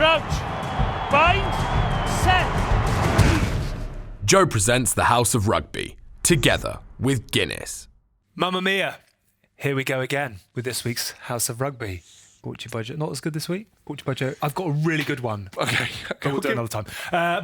Crouch. Bind. Set. Joe presents the House of Rugby, together with Guinness. Mamma mia! Here we go again with this week's House of Rugby. Brought to you by Joe. Not as good this week. Brought to you by Joe. I've got a really good one. Okay, We'll do it another time.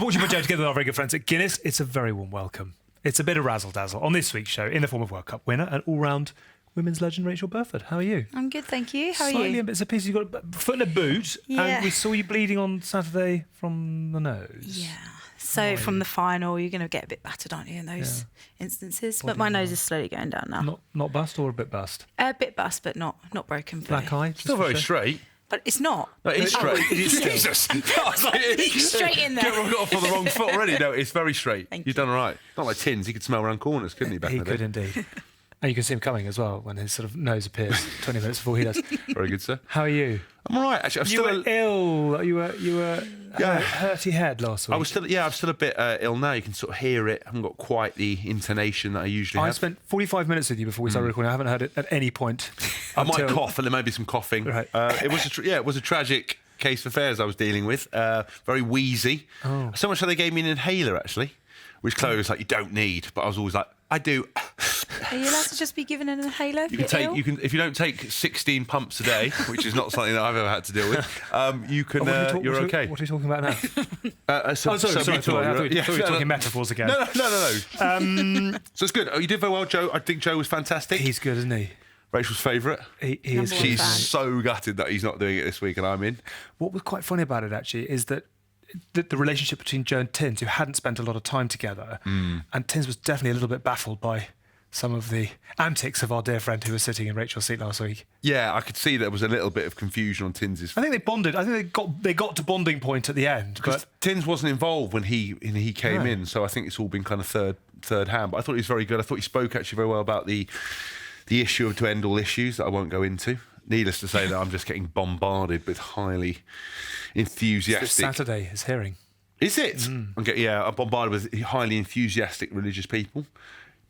Brought to you by Joe, together with our very good friends at Guinness. It's a very warm welcome. It's a bit of razzle-dazzle on this week's show in the form of World Cup winner and all-round women's legend Rachael Burford. How are you? I'm good, thank you. How are Slightly you? in bits of pieces. You've got a foot in a boot, Yeah. and we saw you bleeding on Saturday from the nose. Yeah. So from the final, you're going to get a bit battered, aren't you, in those instances? But my nose is slowly going down now. Not bust or a bit bust? A bit bust, but not broken. Fully. Black eye? Still very straight. But it's not. No, it is straight. It is still. Jesus! I was like, Straight in there. Got off on the wrong foot already. No, it's very straight. Thank You've you. done all right. Not like Tins. He could smell around corners, couldn't he, back He in the could day? indeed. And you can see him coming as well when his sort of nose appears 20 minutes before he does. Very good, sir. How are you? I'm all right, actually. You were ill. You were hurty head last week. I'm still a bit ill now. You can sort of hear it. I haven't got quite the intonation that I usually I have. spent 45 minutes with you before we started recording. I haven't heard it at any point. I might cough, and there may be some coughing. Right. It was a tragic case of affairs I was dealing with. Very wheezy. Oh. So much so they gave me an inhaler, actually, which Chloe was like, "You don't need," but I was always like, "I do." Are you allowed to just be given an inhaler if You you're can take. ill? You can if you don't take 16 pumps a day, which is not something that I've ever had to deal with. You can. You're okay. What are you talking about now? So, Sorry. I thought you were talking metaphors again. No. So it's good. Oh, you did very well, Joe. I think Joe was fantastic. He's good, isn't he? Rachel's favourite. He is. Number one She's fan. so gutted that he's not doing it this week, and I'm in. What was quite funny about it, actually, is that the relationship between Joe and Tins, who hadn't spent a lot of time together, and Tins was definitely a little bit baffled by some of the antics of our dear friend who was sitting in Rachel's seat last week. Yeah, I could see there was a little bit of confusion on Tins's. I think they bonded. I think they got to bonding point at the end. Because But Tins wasn't involved when he came in, so I think it's all been kind of third hand. But I thought he was very good. I thought he spoke actually very well about the issue of to end all issues that I won't go into. Needless to say that I'm just getting bombarded with highly enthusiastic. this Saturday, his hearing. Is it? I'm bombarded with highly enthusiastic religious people.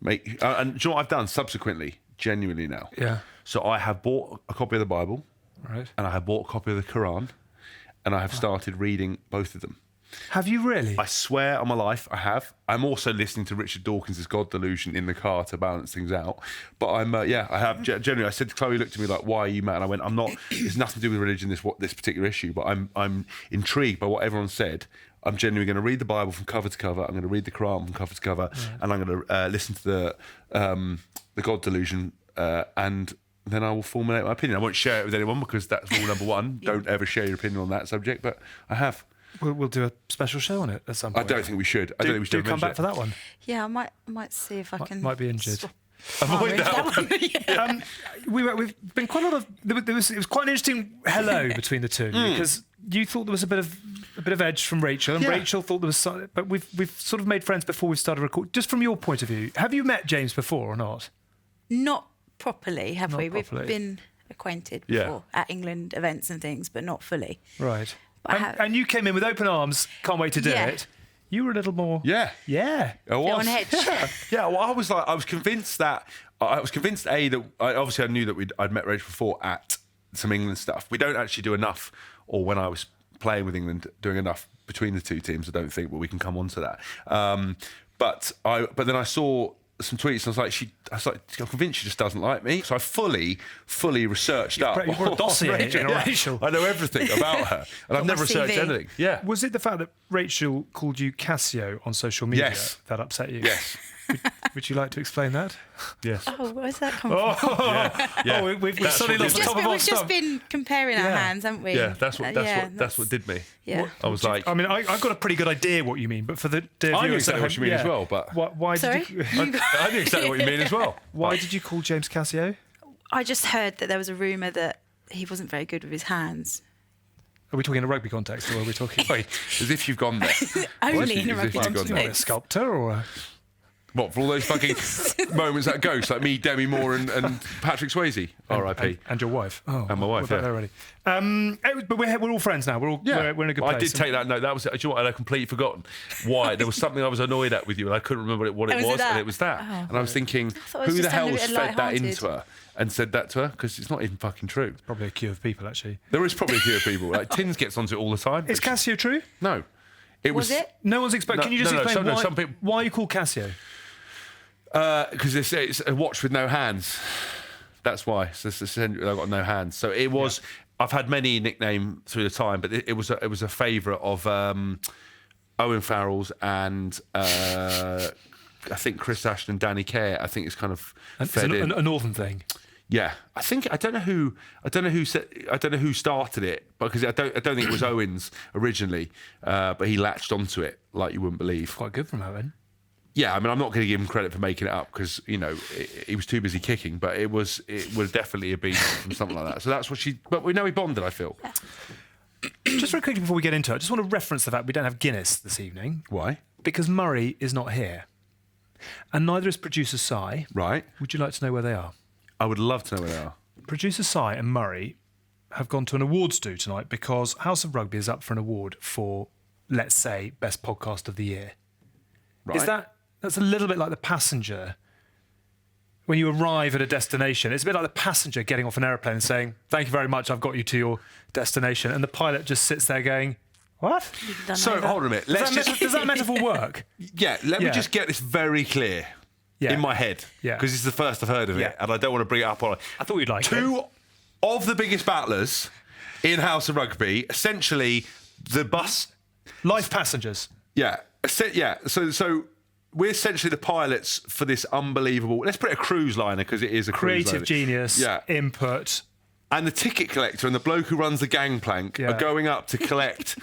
And do you know what I've done subsequently? Genuinely now. Yeah. So I have bought a copy of the Bible, Right. and I have bought a copy of the Quran, and I have started reading both of them. Have you really? I swear on my life, I have. I'm also listening to Richard Dawkins' God Delusion in the car to balance things out. But I have. Generally, I said to Chloe, looked at me like, "Why are you mad?" And I went, "I'm not. It's nothing to do with religion. This particular issue. But I'm intrigued by what everyone said. I'm genuinely going to read the Bible from cover to cover. I'm going to read the Quran from cover to cover, and I'm going to listen to the God Delusion, and then I will formulate my opinion. I won't share it with anyone because that's rule number one. Don't ever share your opinion on that subject. But I have." We'll do a special show on it at some I point. don't think we should. I don't think we should do come back for that one. Yeah, I might see if I can. Might be injured. Avoid that one. Yeah. We've been quite a lot of. It was quite an interesting hello between the two of you because you thought there was a bit of edge from Rachel, and Yeah. Rachel thought there was. But we've sort of made friends before we started recording. Just from your point of view, have you met James before or not? Not properly, have Not we? properly. We've been acquainted Yeah. before at England events and things, but not fully. Right. But I have- And you came in with open arms. Can't wait to do Yeah. it. You were a little more. Yeah. Yeah. I was. on edge. Yeah, well, I was convinced that I knew that I'd met Rachel before at some England stuff. We don't actually do enough, or when I was playing with England, doing enough between the two teams. I don't think, but we can come on to that. But then I saw some tweets and I was like, I'm convinced she just doesn't like me. So I fully researched up. You've got a dossier in Rachel. I know everything about her, and I've my never researched CV. anything. Yeah. Was it the fact that Rachel called you Casio on social media Yes. that upset you? Yes. Would you like to explain that? Yes. Oh, where's that come from? Yeah. we've That's suddenly what lost did top me. of our We've just stuff. been comparing our hands, haven't we? Yeah, that's what did me. Yeah. I was like, I mean, I've got a pretty good idea what you mean, but for the dear I knew viewers at exactly what home- you mean yeah. as well, but Why Sorry? did you, I knew exactly what you mean as well. why did you call James Casio? I just heard that there was a rumour that he wasn't very good with his hands. Are we talking in a rugby context, or are we talking? Wait, as if you've gone there. Only in a As if rugby you've gone Are you a there. context. sculptor or? What, for all those fucking moments at Ghost, like me, Demi Moore, and Patrick Swayze, R.I.P. And your wife. Oh, And my wife, we're yeah. already. But we're all friends now. We're in a good place. I did take that note. That was, do you know what? I'd completely forgotten why. There was something I was annoyed at with you, and I couldn't remember what it was, and it was that. Oh. And I was thinking, thought it was who the just sounding a hell's bit fed that lighthearted. into her and said that to her? Because it's not even fucking true. Probably a queue of people, actually. There is probably a few people. Like, Tins gets onto it all the time. Is Casio true? No. It Was it? No one's expecting. No, Can you just no, explain no, why, some people- why you call Casio? Because it's a watch with no hands. That's why. It's I've got no hands. So it was. Yeah. I've had many nicknames through the time, but it was a favourite of Owen Farrell's and I think Chris Ashton and Danny Kerr. I think it's kind of fed in. A northern thing. Yeah, I don't know who started it, because I don't think it was Owen's originally, but he latched onto it like you wouldn't believe. Quite good from Owen. Yeah, I mean, I'm not going to give him credit for making it up because, you know, he was too busy kicking, but it would definitely have been from something like that. So that's what but we know we bonded, I feel. Just very quickly before we get into it, I just want to reference the fact we don't have Guinness this evening. Why? Because Murray is not here. And neither is producer Si. Right. Would you like to know where they are? I would love to know where they are. Producer Si and Murray have gone to an awards do tonight because House of Rugby is up for an award for, let's say, Best Podcast of the Year. Right. That's a little bit like The Passenger. When you arrive at a destination, it's a bit like the passenger getting off an aeroplane and saying, "Thank you very much, I've got you to your destination." And the pilot just sits there going, "What?" So, hold on a minute. Does that metaphor work? Yeah, let me just get this very clear in my head. Yeah. Because this is the first I've heard of it, and I don't want to bring it up on... I thought you'd like it. Two of the biggest battlers in House of Rugby, essentially the bus... Life passengers. Yeah. So we're essentially the pilots for this unbelievable... Let's put it a cruise liner, because it is a cruise liner. Creative genius, input. And the ticket collector and the bloke who runs the gangplank are going up to collect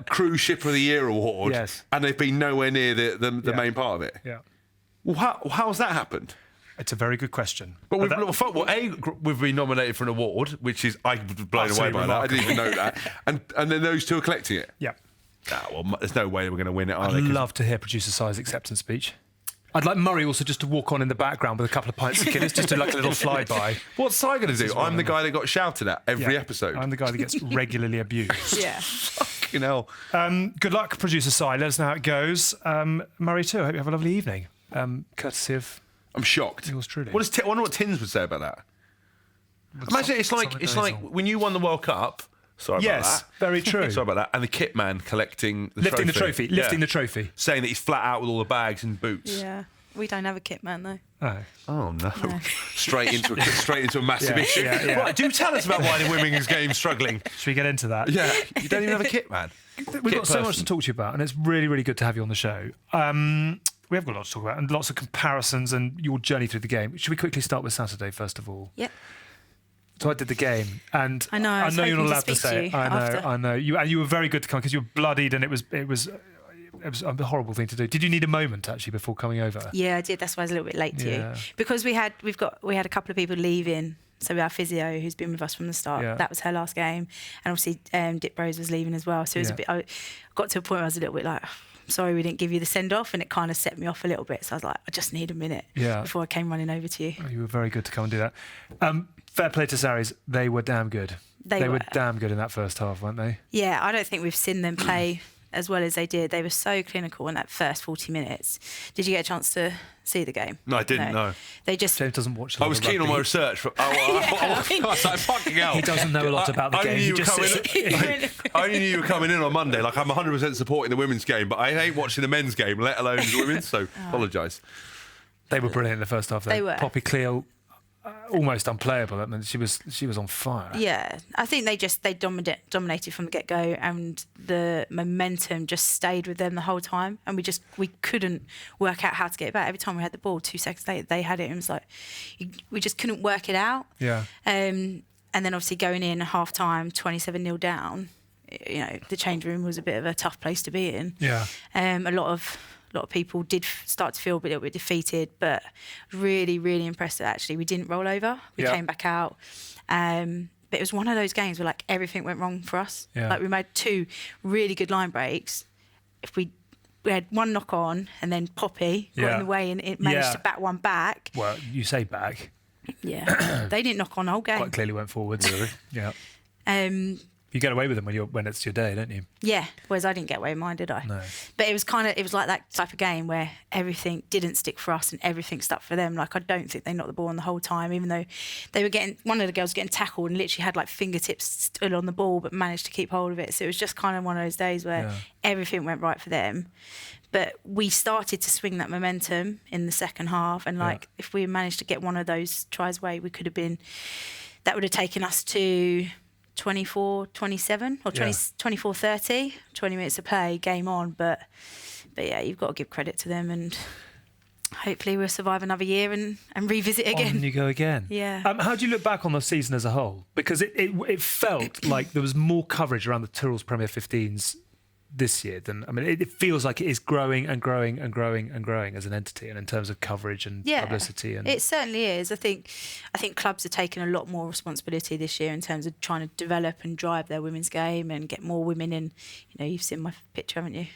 Cruise Ship of the Year award, and they've been nowhere near the main part of it. Yeah. Well, how's that happened? It's a very good question. But we've been nominated for an award, which is... I'm blown away by that. I didn't even know that. And then those two are collecting it. Yeah. Well, there's no way we're going to win it, are I'd they? love to hear producer Si's acceptance speech. I'd like Murray also just to walk on in the background with a couple of pints of Guinness, just to like a little flyby. What's Si going to do? I'm the guy that got shouted at every episode. I'm the guy that gets regularly abused. Yeah. Fucking hell. Good luck, producer Si. Let us know how it goes. Murray too. I hope you have a lovely evening. Courtesy of... I'm shocked. Yours truly. I wonder what Tins would say about that. Imagine it's like when you won the World Cup. Sorry about that. Yes, very true. Sorry about that. And the kit man collecting the lifting trophy. Lifting the trophy. Saying that he's flat out with all the bags and boots. Yeah. We don't have a kit man though. Oh no! Straight into a massive issue. Yeah. Right, do tell us about why the women's game's struggling. Should we get into that? Yeah, you don't even have a kit man. We've got so much to talk to you about, and it's really, really good to have you on the show. We have got a lot to talk about, and lots of comparisons and your journey through the game. Should we quickly start with Saturday first of all? Yep. So I did the game, and I know you're not allowed to speak say to it. you I know. You were very good to come because you were bloodied, and it was a horrible thing to do. Did you need a moment actually before coming over? Yeah, I did. That's why I was a little bit late to you, because we had a couple of people leaving. So we had physio who's been with us from the start. Yeah. That was her last game, and obviously Dick Rose was leaving as well. So it was a bit. I got to a point where I was a little bit like, sorry, we didn't give you the send off, and it kind of set me off a little bit. So I was like, I just need a minute before I came running over to you. Oh, you were very good to come and do that. Fair play to Saris. They were damn good. They were damn good in that first half, weren't they? Yeah, I don't think we've seen them play as well as they did. They were so clinical in that first 40 minutes. Did you get a chance to see the game? No, I didn't. No. They just... James doesn't watch. I was keen on my research. I was like, fucking hell. He doesn't know a lot about the game. I only knew you were coming in on Monday. Like, I'm 100% supporting the women's game, but I hate watching the men's game, let alone the women's. So, apologise. They were brilliant in the first half. They were. Poppy Cleo, almost unplayable. I mean, she was on fire. Yeah, I think they dominated from the get go, and the momentum just stayed with them the whole time, and we couldn't work out how to get it back. Every time we had the ball, 2 seconds later they had it, and it was like we just couldn't work it out. Yeah. And then obviously going in half time, 27-0 down. You know, the change room was a bit of a tough place to be in. Yeah. A lot of people did start to feel a little bit defeated, but really, really impressed that actually we didn't roll over. We came back out. But it was one of those games where like everything went wrong for us. Yeah. Like we made 2 really good line breaks. If we we had one knock on, and then Poppy got in the way, and it managed to bat one back. Well, you say back. Yeah, they didn't knock on the whole game. Quite clearly went forwards. Yeah. You get away with them when it's your day, don't you? Yeah, whereas I didn't get away with mine, did I? No. But it was like that type of game where everything didn't stick for us and everything stuck for them. Like, I don't think they knocked the ball on the whole time, even though they were one of the girls getting tackled and literally had like fingertips still on the ball, but managed to keep hold of it. So it was just kind of one of those days where everything went right for them. But we started to swing that momentum in the second half, and if we managed to get one of those tries away, we could have been. That would have taken us to 24-27 or 24-30, 20 minutes of play, game on. But yeah, you've got to give credit to them, and hopefully we'll survive another year and revisit it again. On you go again. Yeah. How do you look back on the season as a whole? Because it felt like there was more coverage around the Tyrrell's Premier 15s this year than, it feels like it is growing and growing and growing and growing as an entity, and in terms of coverage and publicity. And it certainly is. I think clubs are taking a lot more responsibility this year in terms of trying to develop and drive their women's game and get more women in. You've seen my picture, haven't you,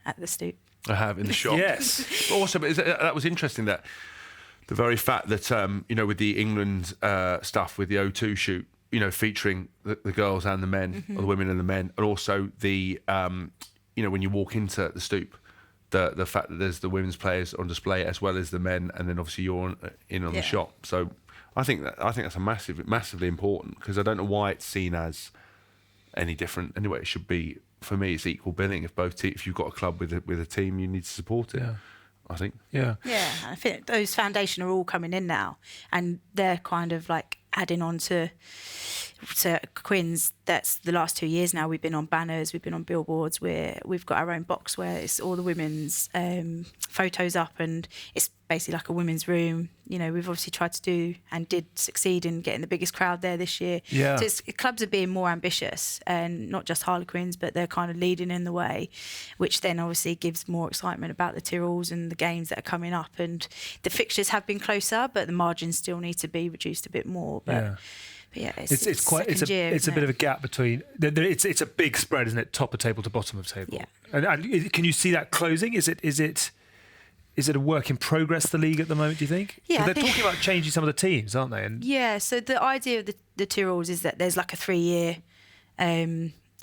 at the Stoop? I have, in the shop. Yes. But also, that was interesting, that the very fact that with the England stuff with the O2 shoot, featuring the girls and the men, or the women and the men, and also the, when you walk into the Stoop, the fact that there's the women's players on display as well as the men, and then obviously you're in on the shop. So I think that's massively important, because I don't know why it's seen as any different. Anyway, it should be, for me, it's equal billing. If you've got a club with a team, you need to support it. Yeah. I think. Yeah, I think those foundation are all coming in now, and they're kind of like adding on to Quins. That's the last 2 years now. We've been on banners, we've been on billboards, we've got our own box where it's all the women's photos up, and it's basically like a women's room. We've obviously tried to do and did succeed in getting the biggest crowd there this year. Yeah. So clubs are being more ambitious, and not just Harlequins, but they're kind of leading in the way, which then obviously gives more excitement about the Tyrrells and the games that are coming up. And the fixtures have been closer, but the margins still need to be reduced a bit more. But yeah, it's a bit of a gap between. It's a big spread, isn't it? Top of table to bottom of table. Yeah. And can you see that closing? Is it a work in progress, the league at the moment, do you think? Yeah. They're talking about changing some of the teams, aren't they? And yeah. So the idea of the Tyrrells is that there's like a 3-year.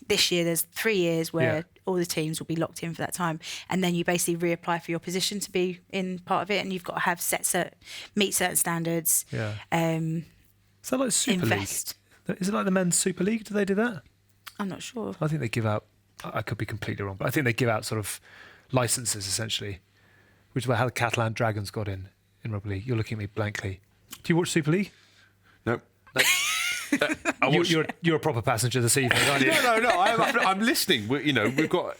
This year there's 3 years where all the teams will be locked in for that time, and then you basically reapply for your position to be in part of it, and you've got to have meet certain standards. Yeah. Is that like Super invest. League? Is it like the men's Super League? Do they do that? I'm not sure. I think they give out. I could be completely wrong, but I think they give out sort of licenses essentially, which is how the Catalan Dragons got in Rugby League. You're looking at me blankly. Do you watch Super League? No. You're a proper passenger this evening, aren't you? No. I'm listening. We've got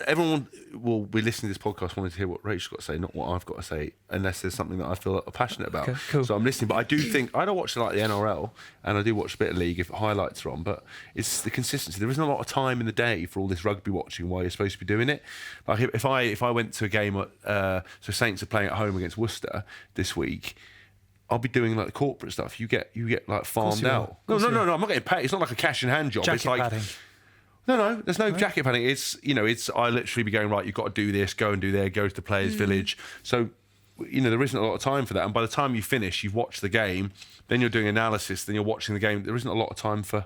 everyone will be listening to this podcast wanting to hear what Rachel's got to say, not what I've got to say, unless there's something that I feel passionate about. Okay, cool. So I'm listening, but I do think I don't watch like the NRL, and I do watch a bit of league if highlights are on. But it's the consistency. There isn't a lot of time in the day for all this rugby watching while you're supposed to be doing it. Like if I went to a game at so Saints are playing at home against Worcester this week. I'll be doing like the corporate stuff. You get like farmed out. No. I'm not getting paid. It's not like a cash in hand job. Jacket it's like padding. No. There's no jacket padding. It's I literally be going, right, you've got to do this. Go and do there. Go to the players' village. So there isn't a lot of time for that. And by the time you finish, you've watched the game. Then you're doing analysis. Then you're watching the game. There isn't a lot of time for.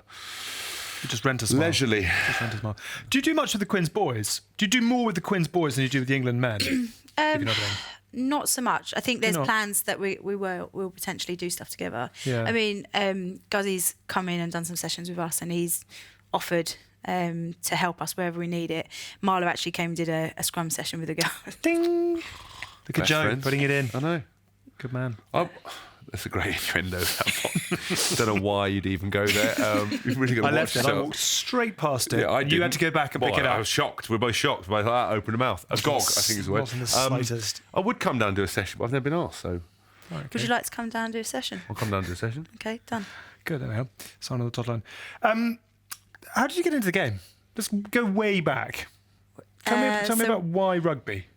You just rent a smile. Leisurely. Just rent a smile. Do you do much with the Quins boys? Do you do more with the Quins boys than you do with the England men? If you know what I mean. Not so much. I think there's plans that we'll potentially do stuff together. Yeah. I mean, Guzzy's come in and done some sessions with us, and he's offered to help us wherever we need it. Marlo actually came and did a scrum session with the girls. Ding! Look at Joe putting it in. I know. Good man. That's a great innuendo. Don't know why you'd even go there. You've really got to I left it. I walked straight past it. Yeah, you had to go back and pick it up. I was shocked. We're both shocked by that. Open the mouth. A gog, I think is the word. Wasn't the slightest. I would come down and do a session, but I've never been asked. So, Okay. Would you like to come down and do a session? I'll come down and do a session. Okay, done. Good, there we go. Sign on the dotted line. How did you get into the game? Let's go way back. Tell me about why rugby.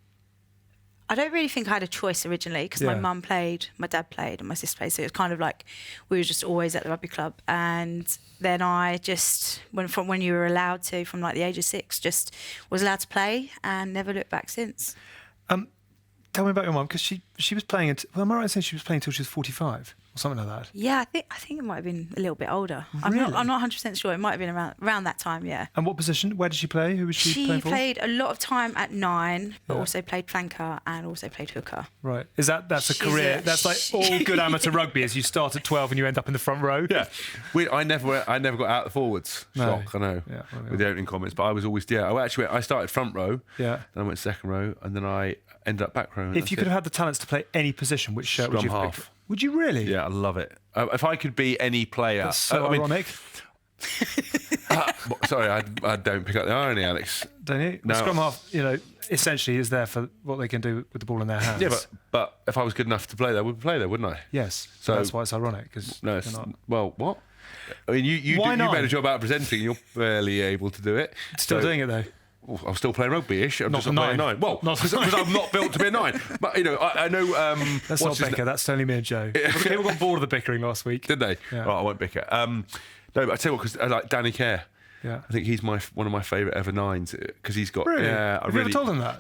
I don't really think I had a choice originally because my mum played, my dad played, and my sister played. So it was kind of like we were just always at the rugby club. And then I just, when you were allowed to, from like the age of 6, just was allowed to play and never looked back since. Tell me about your mum, because she was playing it. Well, am I right in saying she was playing until she was 45 or something like that? Yeah, I think it might have been a little bit older. Really? I'm not 100% sure. It might have been around that time. Yeah. And what position? Where did she play? Who was she playing for? She played a lot of time at 9, but also played flanker and also played hooker. Right. That's a career? That's like all good amateur rugby. Is you start at 12 and you end up in the front row. Yeah, I never got out the forwards. No. Shock, I know. Yeah, with the opening comments, but I was always I started front row. Yeah. Then I went second row, and then I ended up back row. If you could have had the talents to play any position, which shirt would you have picked? Would you really? Yeah, I love it. If I could be any player, That's so ironic. Sorry, I don't pick up the irony, Alex. Don't you? No. Scrum half, essentially is there for what they can do with the ball in their hands. Yeah, but if I was good enough to play there, I would play there, wouldn't I? Yes. So that's why it's ironic. Cause no, well, what? I mean, you made a job out of presenting. You're barely able to do it. Still doing it though. I'm still playing rugby-ish. I'm not just not playing 9. Well, because I'm not built to be a 9. But I know. Let's not bicker. That's only me and Joe. People got bored of the bickering last week. Did they? Yeah. Right, I won't bicker. No, but I tell you what, because I like Danny Kerr. Yeah. I think he's one of my favourite ever 9s because he's got. Really? Yeah, Have you ever told him that?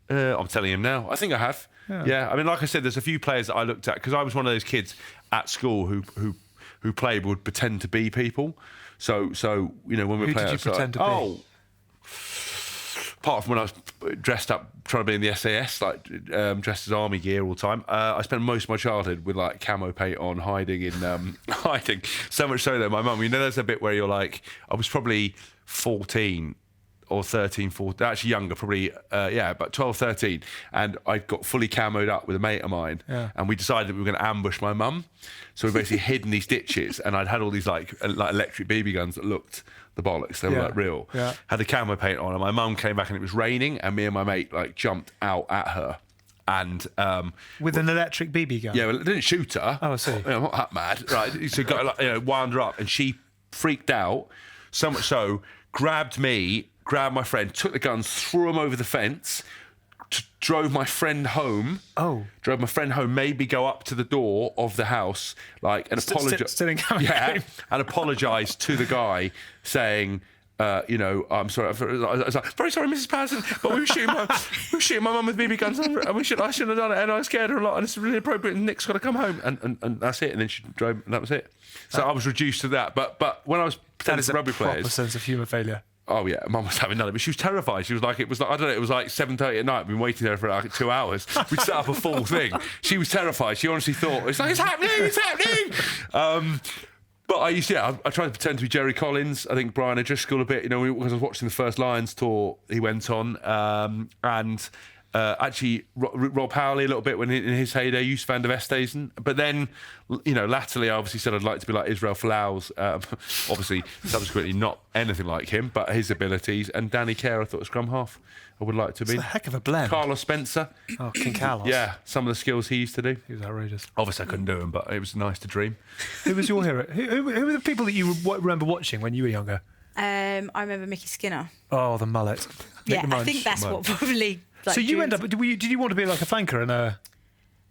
I'm telling him now. I think I have. Yeah. I mean, like I said, there's a few players that I looked at because I was one of those kids at school who played would pretend to be people. So when we play outside, did you pretend to be? Apart from when I was dressed up trying to be in the SAS, like dressed as army gear all the time, I spent most of my childhood with like camo paint on, hiding in hiding. So much so that my mum, there's a bit where you're like, I was probably 14 or 13, 14, actually younger, probably, about 12, 13. And I got fully camoed up with a mate of mine. Yeah. And we decided that we were going to ambush my mum. So we basically hid in these ditches. And I'd had all these like electric BB guns that looked the bollocks. They were like real. Yeah. Had the camo paint on. And my mum came back and it was raining. And me and my mate like jumped out at her. And with an electric BB gun? Yeah, well, it didn't shoot her. Oh, I see. I'm not that mad. Right. So got wound her up. And she freaked out. So much so, grabbed my friend, took the guns, threw them over the fence, drove my friend home. Oh. Drove my friend home, made me go up to the door of the house, and apologise. Still in camo and apologise to the guy, saying, I'm sorry. I was like, very sorry, Mrs. Patterson, but we were shooting my mum with BB guns, and I shouldn't have done it, and I scared her a lot, and it's really appropriate, and Nick's got to come home, and that's it. And then she drove, and that was it. So I was reduced to that. But when I was pretending to rugby players, proper sense of humour failure. Oh yeah, Mum was having none of it. She was terrified. She was like, it was like 7:30 at night. I've been waiting there for like 2 hours. We'd set up a full thing. She was terrified. She honestly thought it's happening. But I tried to pretend to be Jerry Collins. I think Brian O'Driscoll a bit. Because I was watching the first Lions tour he went on, and actually Rob Howley a little bit when in his heyday, used Van der Westhuizen. But then, latterly I obviously said I'd like to be like Israel Folau's. Obviously, subsequently not anything like him, but his abilities. And Danny Kerr, I thought was scrum half. I would like to be. It's a heck of a blend. Carlos Spencer. Oh, King Carlos. Yeah, some of the skills he used to do. He was outrageous. Obviously, I couldn't do them, but it was nice to dream. Who was your hero? Who were the people that you remember watching when you were younger? I remember Mickey Skinner. Oh, the mullet. Yeah, I think that's what probably. So you end up? Did you want to be like a flanker and a?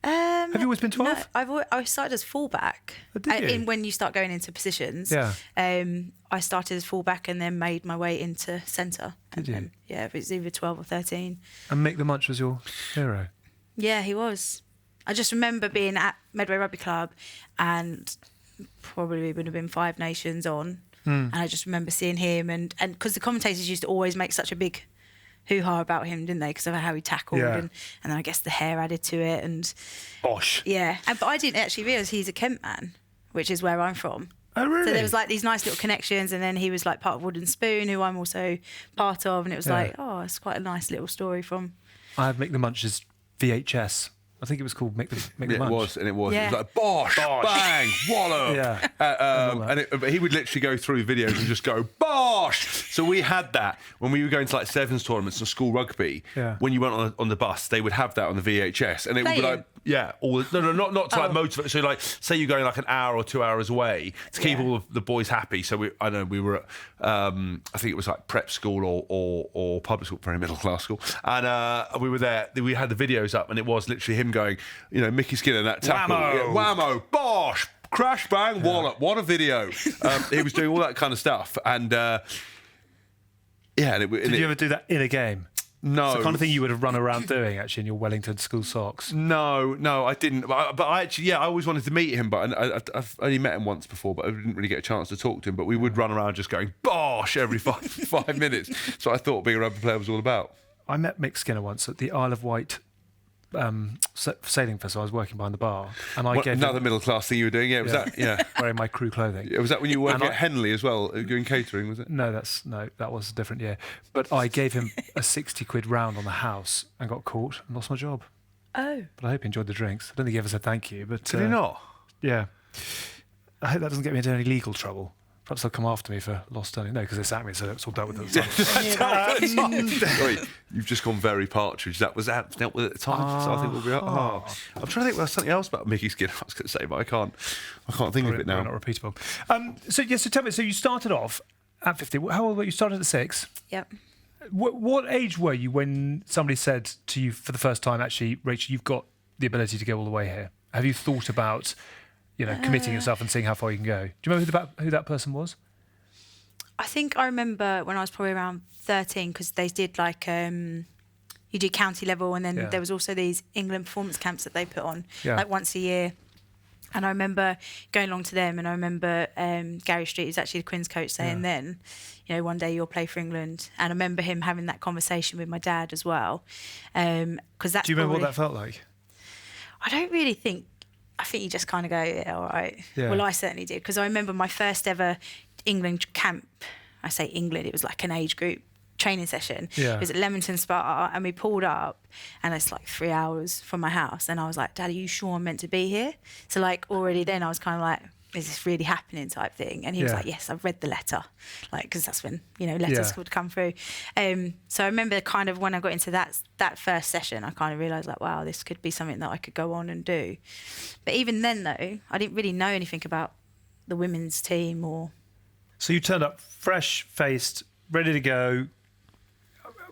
Have you always been 12? No, I started as fullback. Oh, did you? When you start going into positions. Yeah. I started as fullback and then made my way into centre. Did you? Yeah, it was either 12 or 13. And Mick the Munch was your hero? Yeah, he was. I just remember being at Medway Rugby Club and probably would have been 5 Nations on. And I just remember seeing him and because the commentators used to always make such a big hoo-ha about him, didn't they? Because of how he tackled and then I guess the hair added to it and... Bosh. Yeah, but I didn't actually realise he's a Kent man, which is where I'm from. Oh, really? So there was like these nice little connections and then he was like part of Wooden Spoon, who I'm also part of, and it was like, it's quite a nice little story from... I had Mick the Munch's VHS. I think it was called Mick the Munch. It was. Yeah. It was like bosh, bang, wallop. Yeah. But he would literally go through videos and just go bosh, So we had that when we were going to like sevens tournaments and school rugby. Yeah. When you went on the bus, they would have that on the VHS, and it would be like, not to like motivate. So like, say you're going like an hour or 2 hours away to keep all of the boys happy. So we were at, I think it was like prep school or public school, very middle class school, and we were there. We had the videos up, and it was literally him going, Mickey Skinner, that tackle, whammo, bosh. Crash, bang, wallop. What a video. He was doing all that kind of stuff. And, Did you ever do that in a game? No. It's the kind of thing you would have run around doing, actually, in your Wellington school socks. No, I didn't. But I actually, I always wanted to meet him, but I've only met him once before, but I didn't really get a chance to talk to him. But we would run around just going, bosh, every 5 minutes. So I thought being a rugby player was all about. I met Mick Skinner once at the Isle of Wight sailing festival. I was working behind the bar, and I gave another middle class thing you were doing. Yeah, was that? Yeah, wearing my crew clothing. Was that when you were working at Henley as well, doing catering? Was it? No, that was a different year. But I gave him a 60 quid round on the house and got caught and lost my job. Oh, but I hope he enjoyed the drinks. I don't think he ever said thank you. But did he not? Yeah, I hope that doesn't get me into any legal trouble. Perhaps they'll come after me for lost earnings. No, because they sacked me, so it's all dealt with at the time. Sorry, you've just gone very Partridge. That was dealt with at the time. So I think we'll be. I'm trying to think there's something else about Mickey Skinner I was going to say, but I can't think of it now. Not repeatable. So tell me. So you started off at 50. How old were you? You started at 6. Yep. What age were you when somebody said to you for the first time, actually, Rachel, you've got the ability to go all the way here? Have you thought about committing yourself and seeing how far you can go? Do you remember who that person was? I think I remember when I was probably around 13, because they did like you do county level, and then there was also these England performance camps that they put on like once a year. And I remember going along to them, and I remember Gary Street, who's actually the Quins coach, saying then, one day you'll play for England. And I remember him having that conversation with my dad as well. Because that's. Do you remember what that felt like? I don't really think. I think you just kind of go, yeah, all right. Yeah. Well, I certainly did, because I remember my first ever England camp. I say England, it was like an age group training session. Yeah. It was at Leamington Spa, and we pulled up, and it's like 3 hours from my house. And I was like, Dad, are you sure I'm meant to be here? So like already then I was kind of like, is this really happening type thing? And he was like, yes, I've read the letter. Like, because that's when, letters would come through. So I remember kind of when I got into that first session, I kind of realised like, wow, this could be something that I could go on and do. But even then though, I didn't really know anything about the women's team or... So you turned up fresh-faced, ready to go.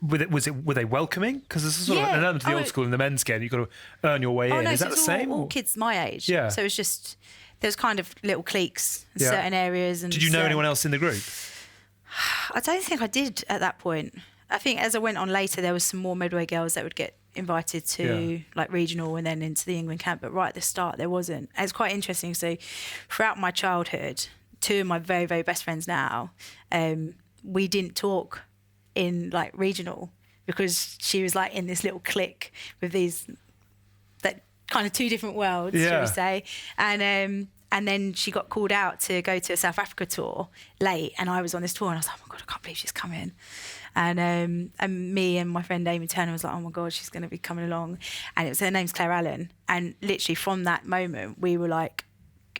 Were they welcoming? Because this is sort of an element of the old school in the men's game. You've got to earn your way in. No, is that the same? All kids my age. Yeah. So it was just... There was kind of little cliques in certain areas. And did you know anyone else in the group? I don't think I did at that point. I think as I went on later, there was some more Medway girls that would get invited to like regional and then into the England camp. But right at the start, there wasn't. It's quite interesting. So throughout my childhood, 2 of my very, very best friends now, we didn't talk in like regional because she was like in this little clique with these... that kind of 2 different worlds, shall we say. And then she got called out to go to a South Africa tour late, and I was on this tour, and I was like, oh my God, I can't believe she's coming. And me and my friend Amy Turner was like, oh my God, she's going to be coming along. And her name's Claire Allen. And literally from that moment, we were like